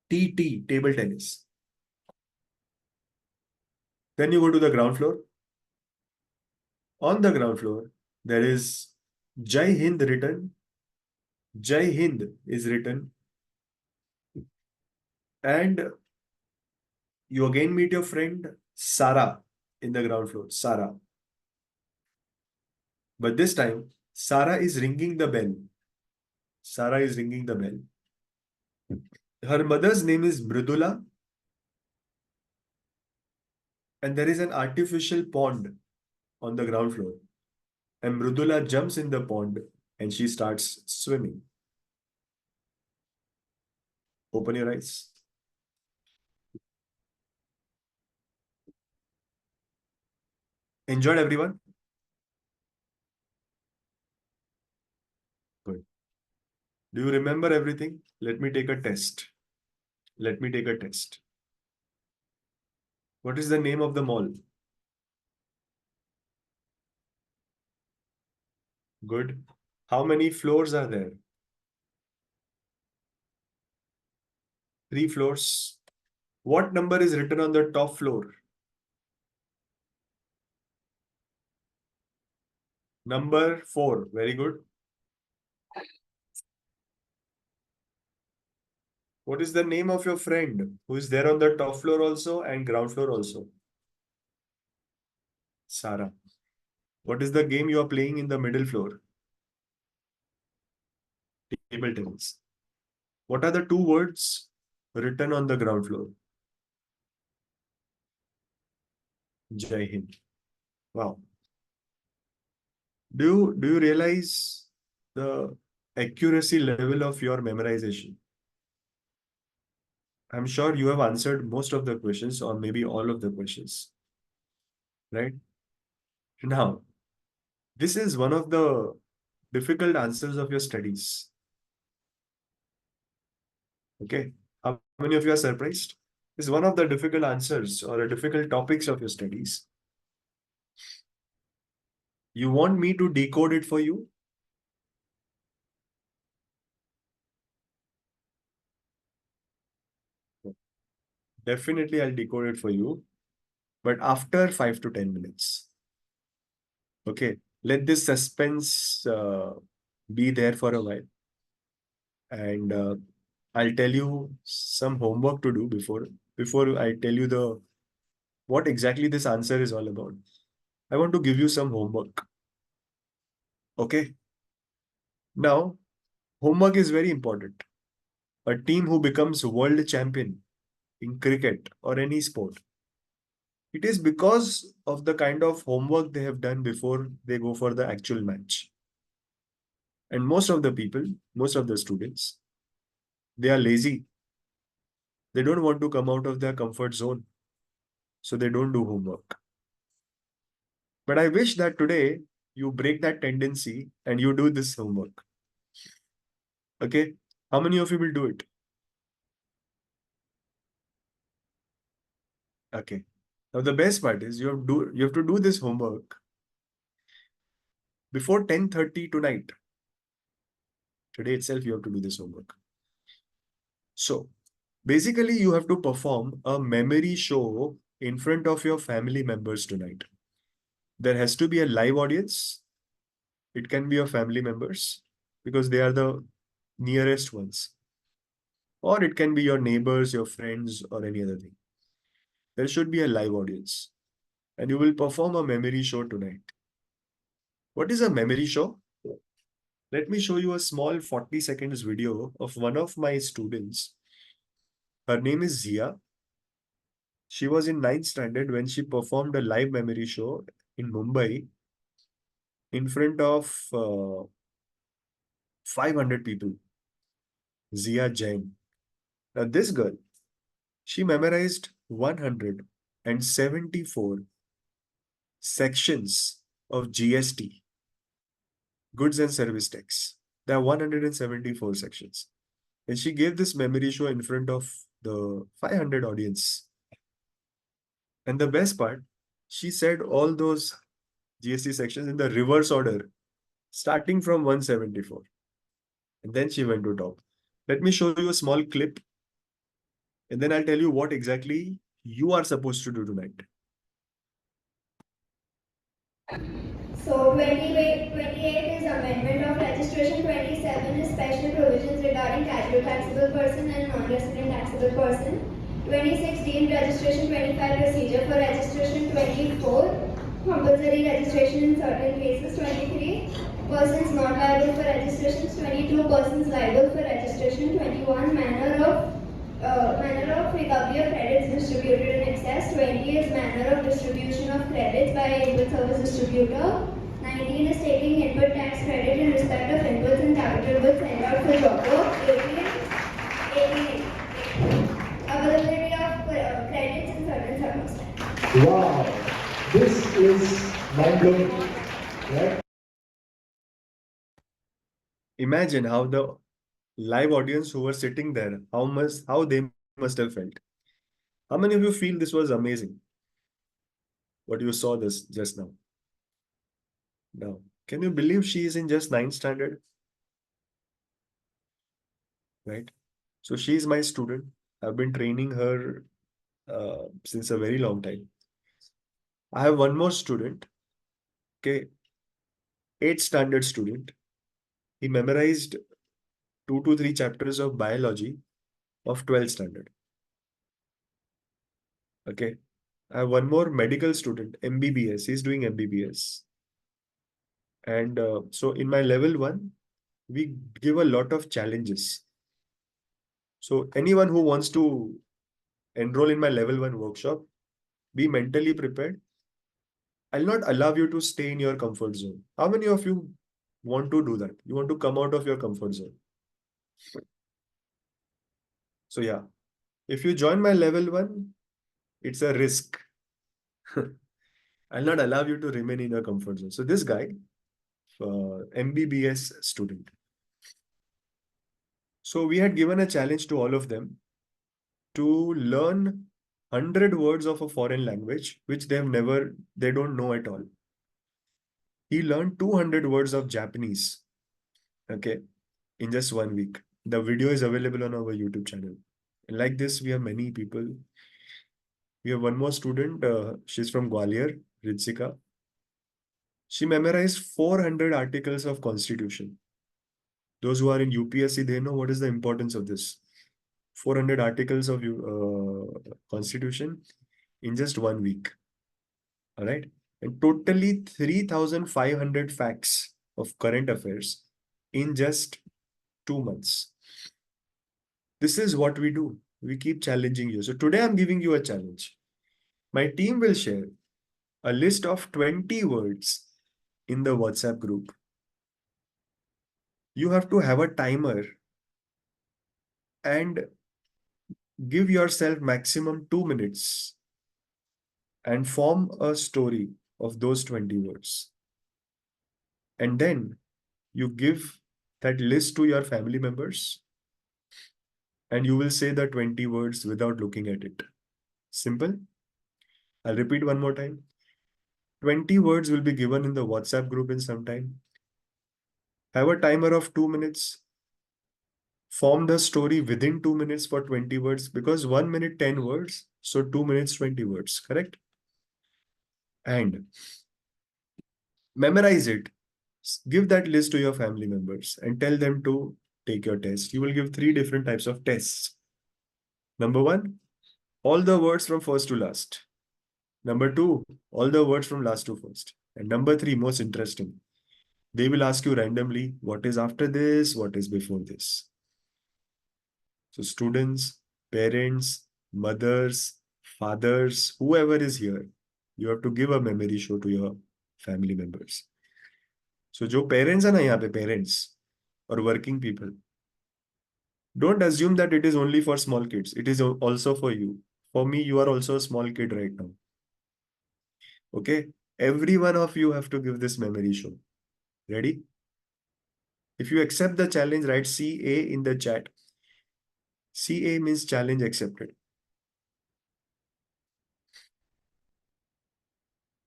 TT, table tennis. Then you go to the ground floor. On the ground floor, there is Jai Hind written. Jai Hind is written. And you again meet your friend Sarah in the ground floor. Sarah. But this time, Sarah is ringing the bell. Sarah is ringing the bell. Her mother's name is Mridula. And there is an artificial pond on the ground floor. And Mridula jumps in the pond and she starts swimming. Open your eyes. Enjoyed, everyone? Good. Do you remember everything? Let me take a test. Let me take a test. What is the name of the mall? Good. How many floors are there? 3 floors. What number is written on the top floor? Number 4. Very good. What is the name of your friend who is there on the top floor also and ground floor also? Sarah. What is the game you are playing in the middle floor? Table tennis. What are the 2 words written on the ground floor? Jai Hind. Wow. Do you realize the accuracy level of your memorization? I'm sure you have answered most of the questions or maybe all of the questions, right? Now, this is one of the difficult answers of your studies. Okay. How many of you are surprised? This is one of the difficult answers or difficult topics of your studies. You want me to decode it for you? Definitely, I'll decode it for you, but after 5 to 10 minutes. Okay. Let this suspense be there for a while. And I'll tell you some homework to do before I tell you what exactly this answer is all about. I want to give you some homework. Okay. Now, homework is very important. A team who becomes world champion in cricket or any sport, it is because of the kind of homework they have done before they go for the actual match. And most of the people, most of the students, they are lazy. They don't want to come out of their comfort zone. So they don't do homework. But I wish that today you break that tendency and you do this homework. Okay. How many of you will do it? Okay. Now the best part is you have to do this homework before 10:30 tonight. Today itself you have to do this homework. So basically you have to perform a memory show in front of your family members tonight. There has to be a live audience. It can be your family members because they are the nearest ones. Or it can be your neighbors, your friends, or any other thing. There should be a live audience. And you will perform a memory show tonight. What is a memory show? Let me show you a small 40 seconds video of one of my students. Her name is Zia. She was in 9th standard when she performed a live memory show in Mumbai in front of 500 people. Zia Jain. Now, this girl, she memorized 174 sections of GST, Goods and Service Tax. There are 174 sections. And she gave this memory show in front of the 500 audience. And the best part, she said all those GST sections in the reverse order, starting from 174. And then she went to top. Let me show you a small clip, and then I'll tell you what exactly you are supposed to do tonight. So 28 is amendment of registration, 27 is special provisions regarding casual taxable person and non-resident taxable person, 26 deemed registration, 25 procedure for registration, 24 compulsory registration in certain cases, 23 persons not liable for registrations, 22 persons liable for registration, 21 manner of recovery of credits distributed in excess, 20 is manner of distribution of credits by input service distributor, 19 is taking input tax credit in respect of inputs and capital goods sent out for job work, 18 availability of credits in certain circumstances. Wow, this is mind-blowing, right? Imagine how the live audience who were sitting there, how they must have felt. How many of you feel this was amazing? What you saw this just now? Now, can you believe she is in just 9th standard? Right? So she is my student. I've been training her since a very long time. I have one more student, okay, 8th standard student. He memorized 2 to 3 chapters of biology of 12th standard. Okay. I have one more medical student, MBBS. He's doing MBBS. And so in my level 1, we give a lot of challenges. So anyone who wants to enroll in my level 1 workshop, be mentally prepared. I'll not allow you to stay in your comfort zone. How many of you want to do that? You want to come out of your comfort zone? So yeah, if you join my level 1, it's a risk. I'll not allow you to remain in your comfort zone. So this guy, MBBS student. So we had given a challenge to all of them to learn 100 words of a foreign language, which they don't know at all. He learned 200 words of Japanese, okay, in just 1 week. The video is available on our YouTube channel. And like this, we have many people. We have one more student. She's from Gwalior, Ritsika. She memorized 400 articles of Constitution. Those who are in UPSC, they know what is the importance of this. 400 articles of Constitution in just 1 week. All right. And totally 3,500 facts of current affairs in just 2 months. This is what we do. We keep challenging you. So today I'm giving you a challenge. My team will share a list of 20 words in the WhatsApp group. You have to have a timer and give yourself maximum 2 minutes and form a story of those 20 words. And then you give that list to your family members and you will say the 20 words without looking at it. Simple. I'll repeat one more time. 20 words will be given in the WhatsApp group in some time. Have a timer of 2 minutes. Form the story within 2 minutes for 20 words because 1 minute 10 words. So 2 minutes 20 words, correct? And memorize it. Give that list to your family members and tell them to take your test. You will give 3 different types of tests. Number 1, all the words from first to last. Number 2, all the words from last to first. And number 3, most interesting. They will ask you randomly, what is after this? What is before this? So students, parents, mothers, fathers, whoever is here, you have to give a memory show to your family members. So जो parents है ना यहाँ पे parents or working people, don't assume that it is only for small kids. It is also for you. For me, you are also a small kid right now. Okay? Every one of you have to give this memory show. Ready? If you accept the challenge, write CA in the chat. CA means challenge accepted.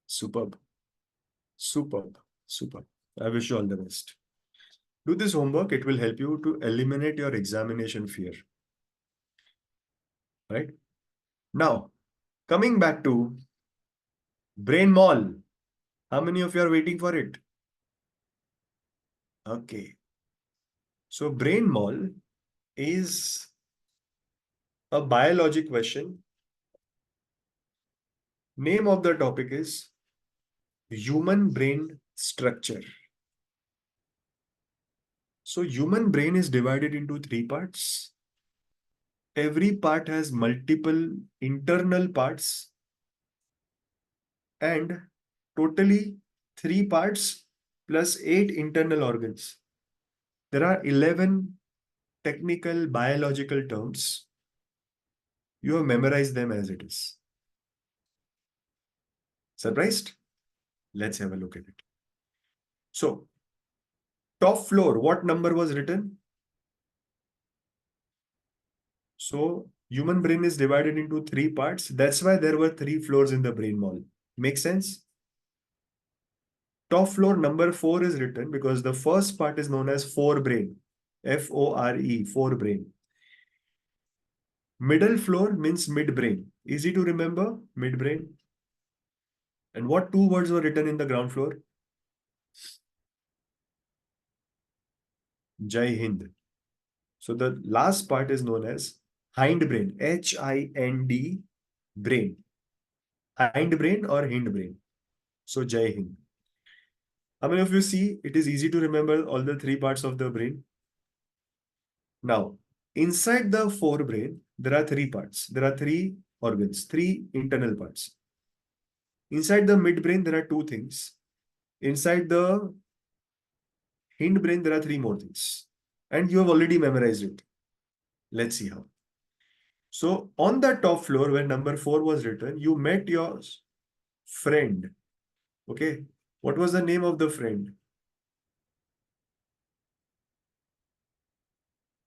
Superb. Superb. Superb. I wish you all the best. Do this homework. It will help you to eliminate your examination fear. Right? Now, coming back to Brain Mall. How many of you are waiting for it? Okay. So Brain Mall is a biology question. Name of the topic is human brain structure. So human brain is divided into 3 parts. Every part has multiple internal parts and totally 3 parts plus 8 internal organs. There are 11 technical biological terms. You have memorized them as it is. Surprised? Let's have a look at it. So, top floor, what number was written? So, human brain is divided into 3 parts. That's why there were 3 floors in the brain mall. Make sense? Top floor number 4 is written because the first part is known as forebrain. F-O-R-E, forebrain. Middle floor means midbrain. Easy to remember, midbrain. And what 2 words were written in the ground floor? Jai Hind. So the last part is known as hindbrain. H-I-N-D brain. Hindbrain or hindbrain. So Jai Hind. How many of you see it is easy to remember all the 3 parts of the brain? Now, inside the forebrain, there are 3 parts. There are 3 organs, 3 internal parts. Inside the midbrain, there are 2 things. Inside the hindbrain, there are 3 more things. And you have already memorized it. Let's see how. So, on the top floor, where number 4 was written, you met your friend. Okay. What was the name of the friend?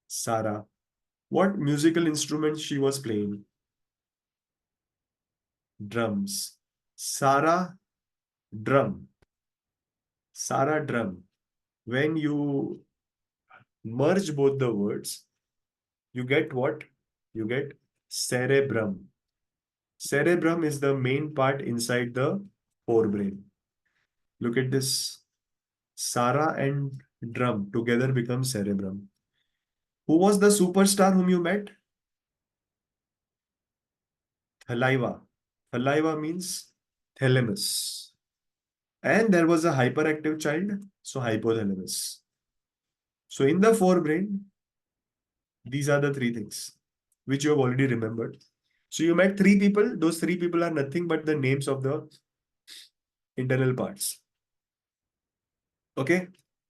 Sarah. What musical instrument she was playing? Drums. Sarah, drum. Sarah, drum. When you merge both the words, you get what? You get cerebrum. Cerebrum is the main part inside the forebrain. Look at this. Sarah and drum together become cerebrum. Who was the superstar whom you met? Thalaiva. Thalaiva means thalamus. And there was a hyperactive child, so hypothalamus. So in the forebrain, these are the 3 things which you have already remembered. So you met 3 people. Those 3 people are nothing but the names of the internal parts. Okay.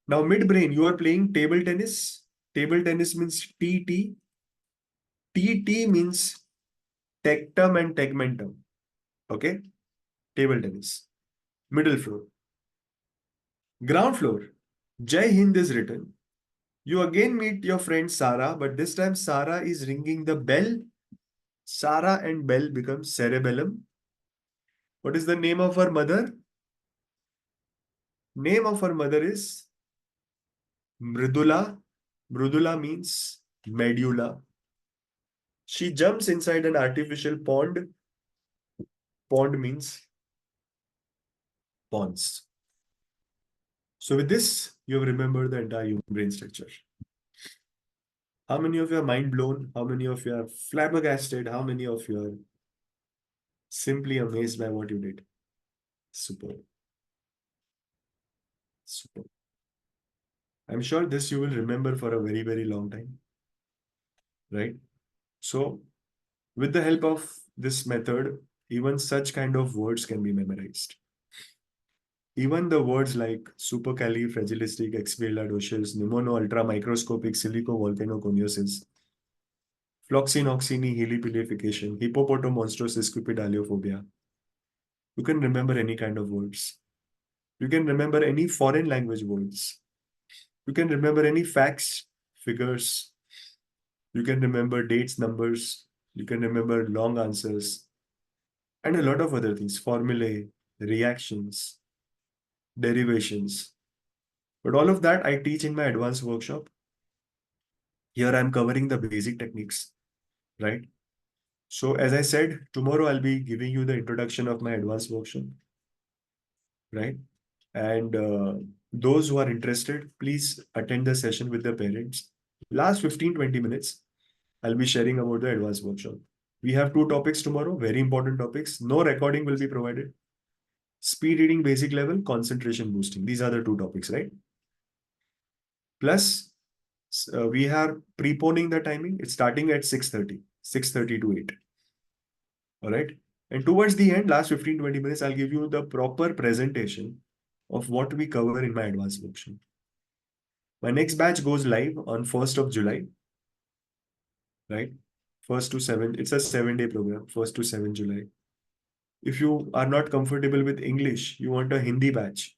Now midbrain, you are playing table tennis. Table tennis means TT. TT means tectum and tegmentum. Okay. Table tennis. Middle floor. Ground floor. Jai Hind is written You again meet your friend Sarah, but this time Sarah is ringing the bell. Sarah and bell become cerebellum. What is the name of her mother? Name of her mother is Mridula. Mridula means medulla. She jumps inside an artificial pond. Pond means ponds. So with this, you have remembered the entire human brain structure. How many of you are mind blown? How many of you are flabbergasted? How many of you are simply amazed by what you did? Super. Super. I'm sure this you will remember for a very, very long time. Right? So, with the help of this method, even such kind of words can be memorized. Even the words like supercalifragilisticexpialidocious, pneumono-ultramicroscopic silicovolcanoconiosis, floxinoxini helipilification, hippopotomonstrosis You can remember any kind of words. You can remember any foreign language words. You can remember any facts, figures. You can remember dates, numbers. You can remember long answers and a lot of other things, formulae, reactions, derivations. But all of that I teach in my advanced workshop. Here I'm covering the basic techniques, right? So as I said, tomorrow I'll be giving you the introduction of my advanced workshop, right? And those who are interested, please attend the session with the parents. Last 15-20 minutes, I'll be sharing about the advanced workshop. We have two topics tomorrow, very important topics. No recording will be provided. Speed reading basic level, concentration boosting. These are the two topics, right? Plus, we are preponing the timing. It's starting at 6:30 to 8. All right. And towards the end, last 15-20 minutes, I'll give you the proper presentation of what we cover in my advanced workshop. My next batch goes live on 1st of July, right? 1st to 7th. It's a 7-day program, 1st to 7th July. If you are not comfortable with English, you want a Hindi batch.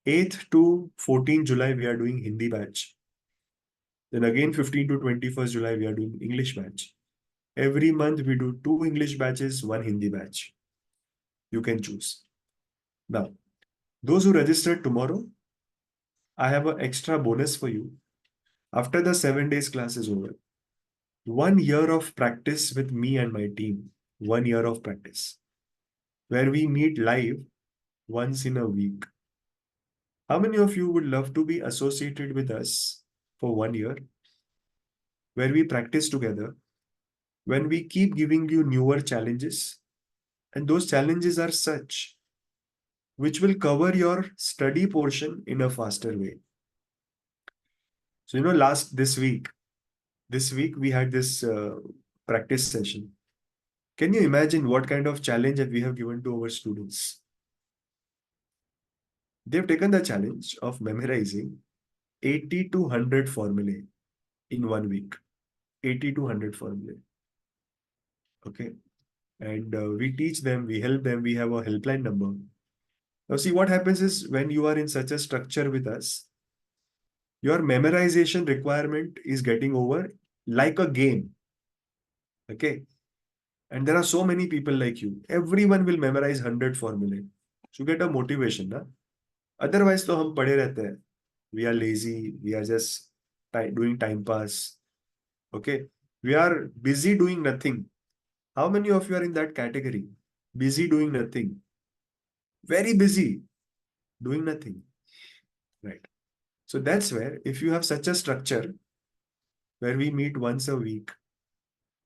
8th to 14th July, we are doing Hindi batch. Then again, 15th to 21st July, we are doing English batch. Every month, we do 2 English batches, 1 Hindi batch. You can choose. Now, those who registered tomorrow, I have an extra bonus for you. After the 7 days class is over, 1 year of practice with me and my team. 1 year of practice, where we meet live once in a week. How many of you would love to be associated with us for 1 year, where we practice together, when we keep giving you newer challenges, and those challenges are such which will cover your study portion in a faster way. So, this week we had this practice session. Can you imagine what kind of challenge that we have given to our students? They've taken the challenge of memorizing 80 to 100 formulae in 1 week. 80 to 100 formulae. Okay. And we teach them, we help them, we have a helpline number. Now, see what happens is when you are in such a structure with us, your memorization requirement is getting over like a game. Okay. And there are so many people like you. Everyone will memorize 100 formulae. So you get a motivation. Na? Otherwise, तो हम पढ़े रहते हैं. We are lazy. We are just doing time pass. Okay. We are busy doing nothing. How many of you are in that category? Busy doing nothing. Very busy doing nothing. Right. So that's where, if you have such a structure where we meet once a week,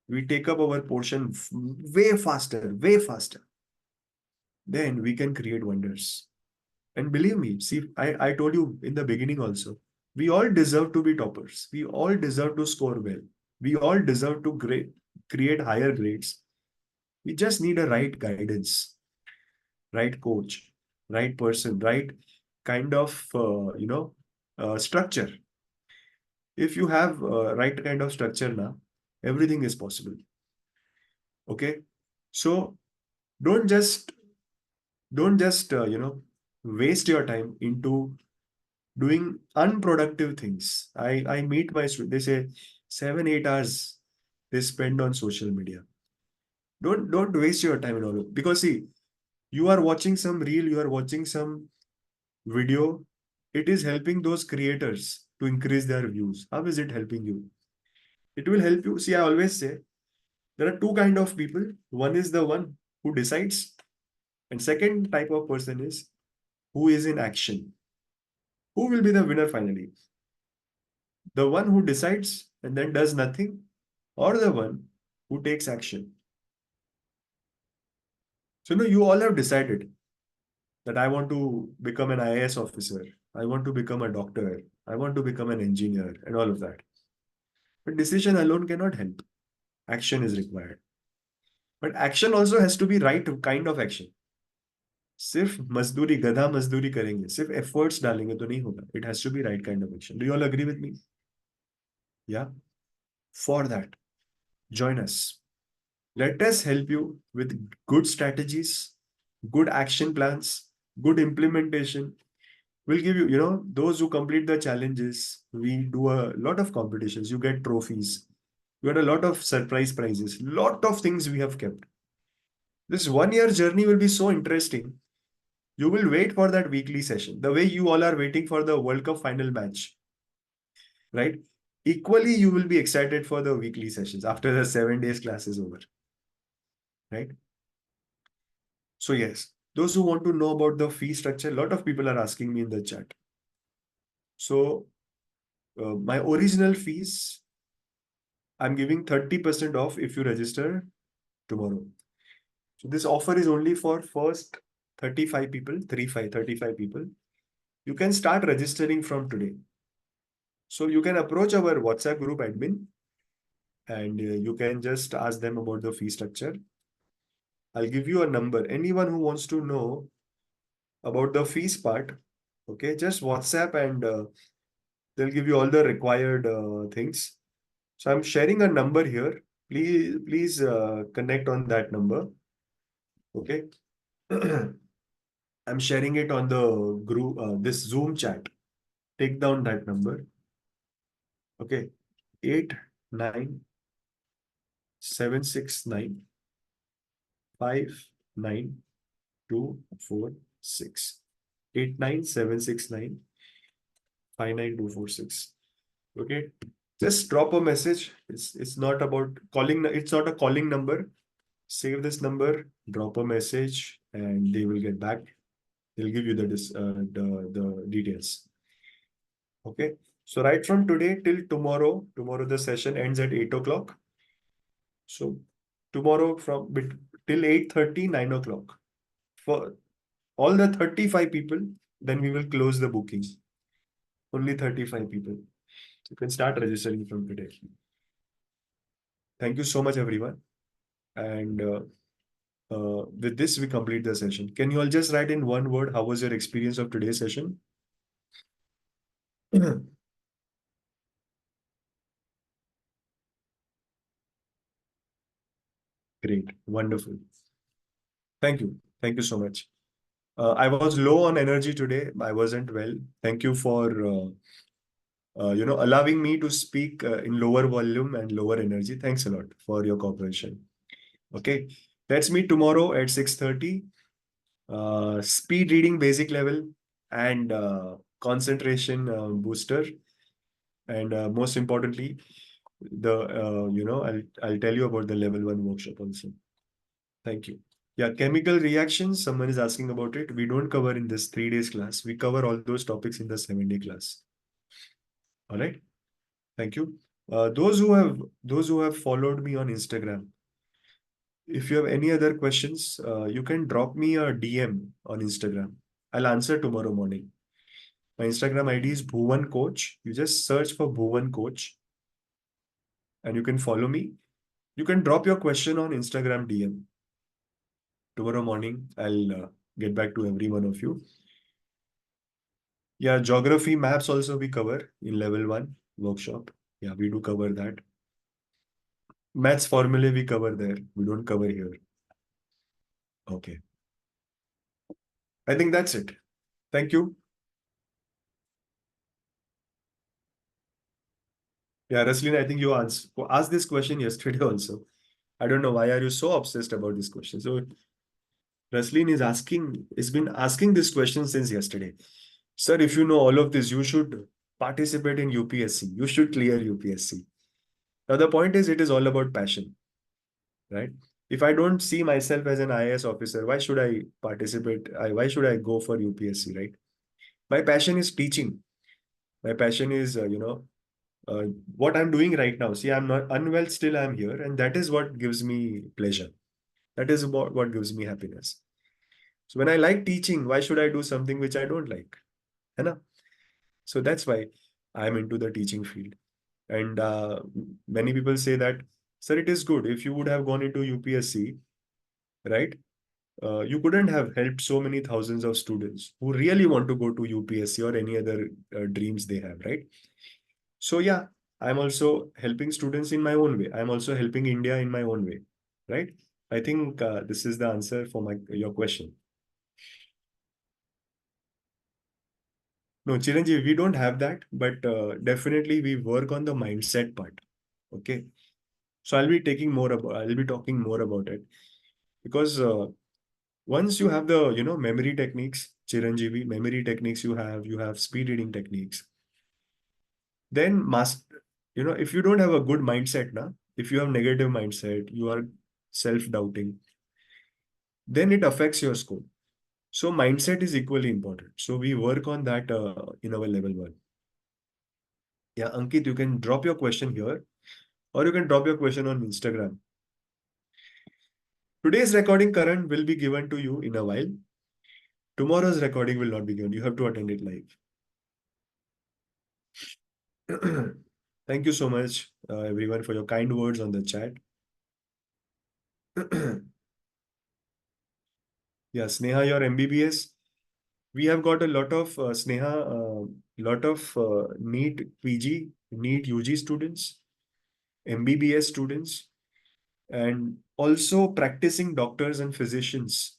we take up our portion way faster, then we can create wonders. And believe me, see, I told you in the beginning also, we all deserve to be toppers. We all deserve to score well. We all deserve to create higher grades. We just need a right guidance, right coach, right person, right kind of, structure. If you have right kind of structure now, everything is possible. Okay. So don't just waste your time into doing unproductive things. I meet my students, they say 7, 8 hours they spend on social media. Don't waste your time in all of, because see, you are watching some reel, you are watching some video, it is helping those creators to increase their views. How is it helping you? It will help you. See, I always say there are two kind of people. One is the one who decides, and second type of person is who is in action. Who will be the winner finally? The one who decides and then does nothing, or the one who takes action? So, no, you all have decided that I want to become an IAS officer, I want to become a doctor, I want to become an engineer, and all of that. But decision alone cannot help. Action is required. But action also has to be right kind of action. सिर्फ मजदूरी गधा मजदूरी करेंगे, सिर्फ efforts डालेंगे तो नहीं होगा. It has to be right kind of action. Do you all agree with me? Yeah. For that, join us. Let us help you with good strategies, good action plans, good implementation. We'll give you, those who complete the challenges, we do a lot of competitions. You get trophies. You get a lot of surprise prizes. Lot of things we have kept. This 1 year journey will be so interesting. You will wait for that weekly session, the way you all are waiting for the World Cup final match, right? Equally, you will be excited for the weekly sessions after the 7 days class is over, right? So yes, those who want to know about the fee structure, a lot of people are asking me in the chat. So my original fees, I'm giving 30% off if you register tomorrow. So this offer is only for first 35 people, 35 people. You can start registering from today. So you can approach our WhatsApp group admin and you can just ask them about the fee structure. I'll give you a number. Anyone who wants to know about the fees part, okay, just WhatsApp and they'll give you all the required things. So I'm sharing a number here. Please connect on that number. Okay. I'm sharing it on the group, this Zoom chat. Take down that number. Okay. 89769 59246. 89769 59246. Okay. Just drop a message. It's not about calling. It's not a calling number. Save this number, drop a message, and they will get back. They'll give you the details. Okay. So right from today till tomorrow the session ends at 8 o'clock. So tomorrow till 8:30, 9 o'clock. For all the 35 people, then we will close the bookings. Only 35 people. You can start registering from today. Thank you so much, everyone. And with this, we complete the session. Can you all just write in one word, how was your experience of today's session? Great, wonderful. Thank you. Thank you so much. I was low on energy today. I wasn't well. Thank you for allowing me to speak in lower volume and lower energy. Thanks a lot for your cooperation. Okay, let's meet tomorrow at 6:30. Speed reading basic level and concentration booster. And most importantly, I'll tell you about the level 1 workshop also. Thank you. Yeah, chemical reactions, someone is asking about it. We don't cover in this 3 days class. We cover all those topics in the 7-day class. All right. Thank you. Those who have followed me on Instagram, if you have any other questions, you can drop me a DM on Instagram. I'll answer tomorrow morning. My Instagram ID is Bhuvan Coach. You just search for Bhuvan Coach and you can follow me. You can drop your question on Instagram DM. Tomorrow morning, I'll get back to every one of you. Yeah, geography maps also we cover in level 1 workshop. Yeah, we do cover that. Maths formulae we cover there. We don't cover here. Okay. I think that's it. Thank you. Yeah, Raslin, I think you asked this question yesterday also. I don't know why are you so obsessed about this question. So Raslin has been asking this question since yesterday. Sir, if you know all of this, you should participate in UPSC. You should clear UPSC. Now the point is, it is all about passion, right? If I don't see myself as an IAS officer, why should I participate? Why should I go for UPSC, right? My passion is teaching. My passion is, uh, what I'm doing right now. See, I'm not unwell, still I'm here, and that is what gives me pleasure. That is what gives me happiness. So when I like teaching, why should I do something which I don't like? है ना? So that's why I'm into the teaching field. And many people say that, sir, it is good if you would have gone into UPSC, right? You couldn't have helped so many thousands of students who really want to go to UPSC or any other dreams they have, right? So yeah, I'm also helping students in my own way. I'm also helping India in my own way, right? I think this is the answer for your question. No, Chiranjeev, we don't have that, but definitely we work on the mindset part. Okay. So I'll be talking more about it because once you have the, memory techniques, Chiranjeevi, memory techniques you have speed reading techniques, then if you don't have a good mindset, if you have negative mindset, you are self-doubting, then it affects your score. So mindset is equally important. So we work on that in our level one. Yeah, Ankit, you can drop your question here or you can drop your question on Instagram. Today's recording, Karan, will be given to you in a while. Tomorrow's recording will not be given. You have to attend it live. Thank you so much, everyone, for your kind words on the chat. Yeah, Sneha, your MBBS. We have got a lot of NEET PG, NEET UG students, MBBS students, and also practicing doctors and physicians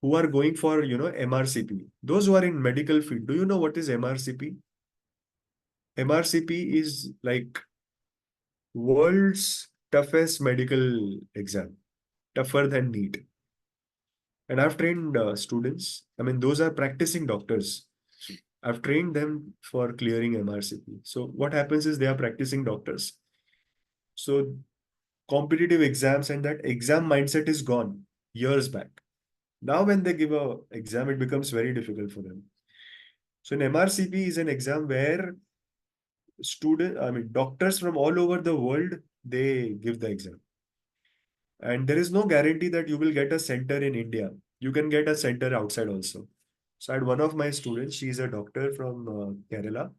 who are going for, MRCP. Those who are in medical field, do you know what is MRCP? MRCP is like world's toughest medical exam, tougher than NEET. And I've trained students. I mean, those are practicing doctors. I've trained them for clearing MRCP. So what happens is they are practicing doctors. So competitive exams and that exam mindset is gone years back. Now when they give a exam, it becomes very difficult for them. So an MRCP is an exam where doctors from all over the world, they give the exam. And there is no guarantee that you will get a center in India. You can get a center outside also. So I had one of my students, she's a doctor from Kerala.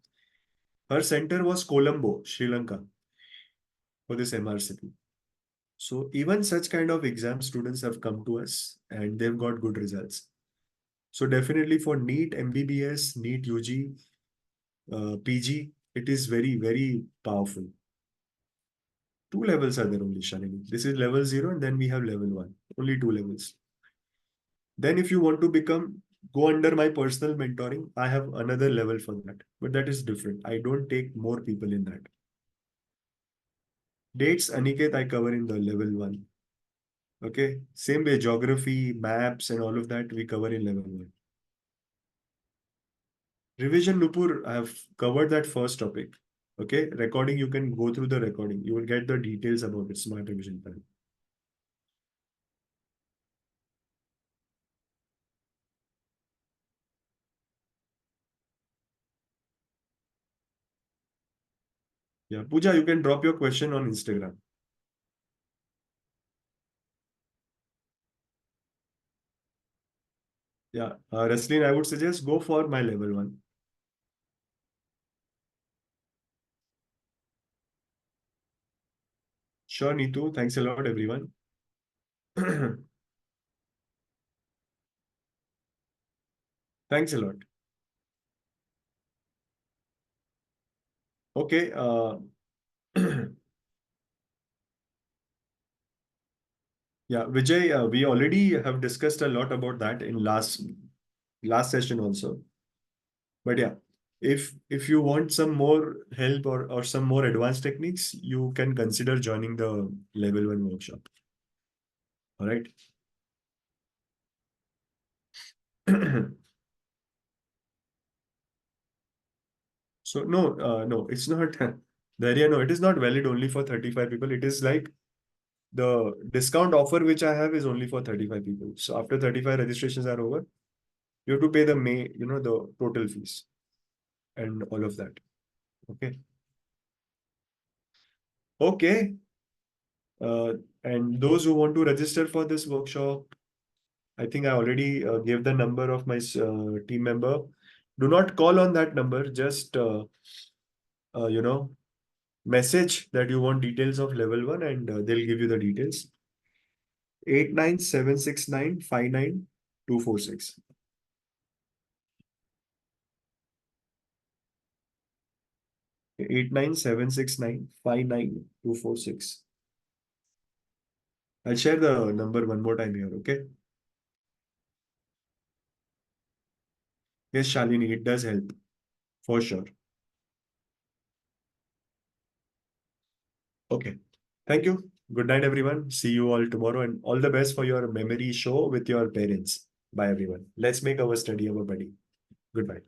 Her center was Colombo, Sri Lanka, for this MRCP. So even such kind of exam students have come to us and they've got good results. So definitely for NEET, MBBS, NEET UG, PG, it is very, very powerful. Two levels are there only, Shalini. This is level 0 and then we have level 1. Only two levels. Then if you want to go under my personal mentoring, I have another level for that. But that is different. I don't take more people in that. Dates, Aniket, I cover in the level 1. Okay. Same way, geography, maps, and all of that we cover in level 1. Revision, Nupur, I have covered that first topic. Okay. Recording, you can go through the recording. You will get the details about it, smart revision plan. Yeah, Pooja, you can drop your question on Instagram. Yeah, Raslin, I would suggest go for my level 1. Sure, Neetu. Thanks a lot, everyone. Thanks a lot. Okay. Yeah, Vijay, we already have discussed a lot about that in last session also. But yeah, if you want some more help or some more advanced techniques, you can consider joining the level 1 workshop. All right. So no, it's not the area. No, it is not valid only for 35 people. It is like the discount offer which I have is only for 35 people. So after 35 registrations are over, you have to pay the the total fees and all of that. Okay. Okay. And those who want to register for this workshop, I think I already gave the number of my team member. Do not call on that number. Just you know, message that you want details of level 1, and they'll give you the details. 8976959 246. 8976959 246. I'll share the number one more time here, okay? Yes, Shalini, it does help for sure. Okay. Thank you. Good night, everyone. See you all tomorrow, and all the best for your memory show with your parents. Bye, everyone. Let's make our study our buddy. Goodbye.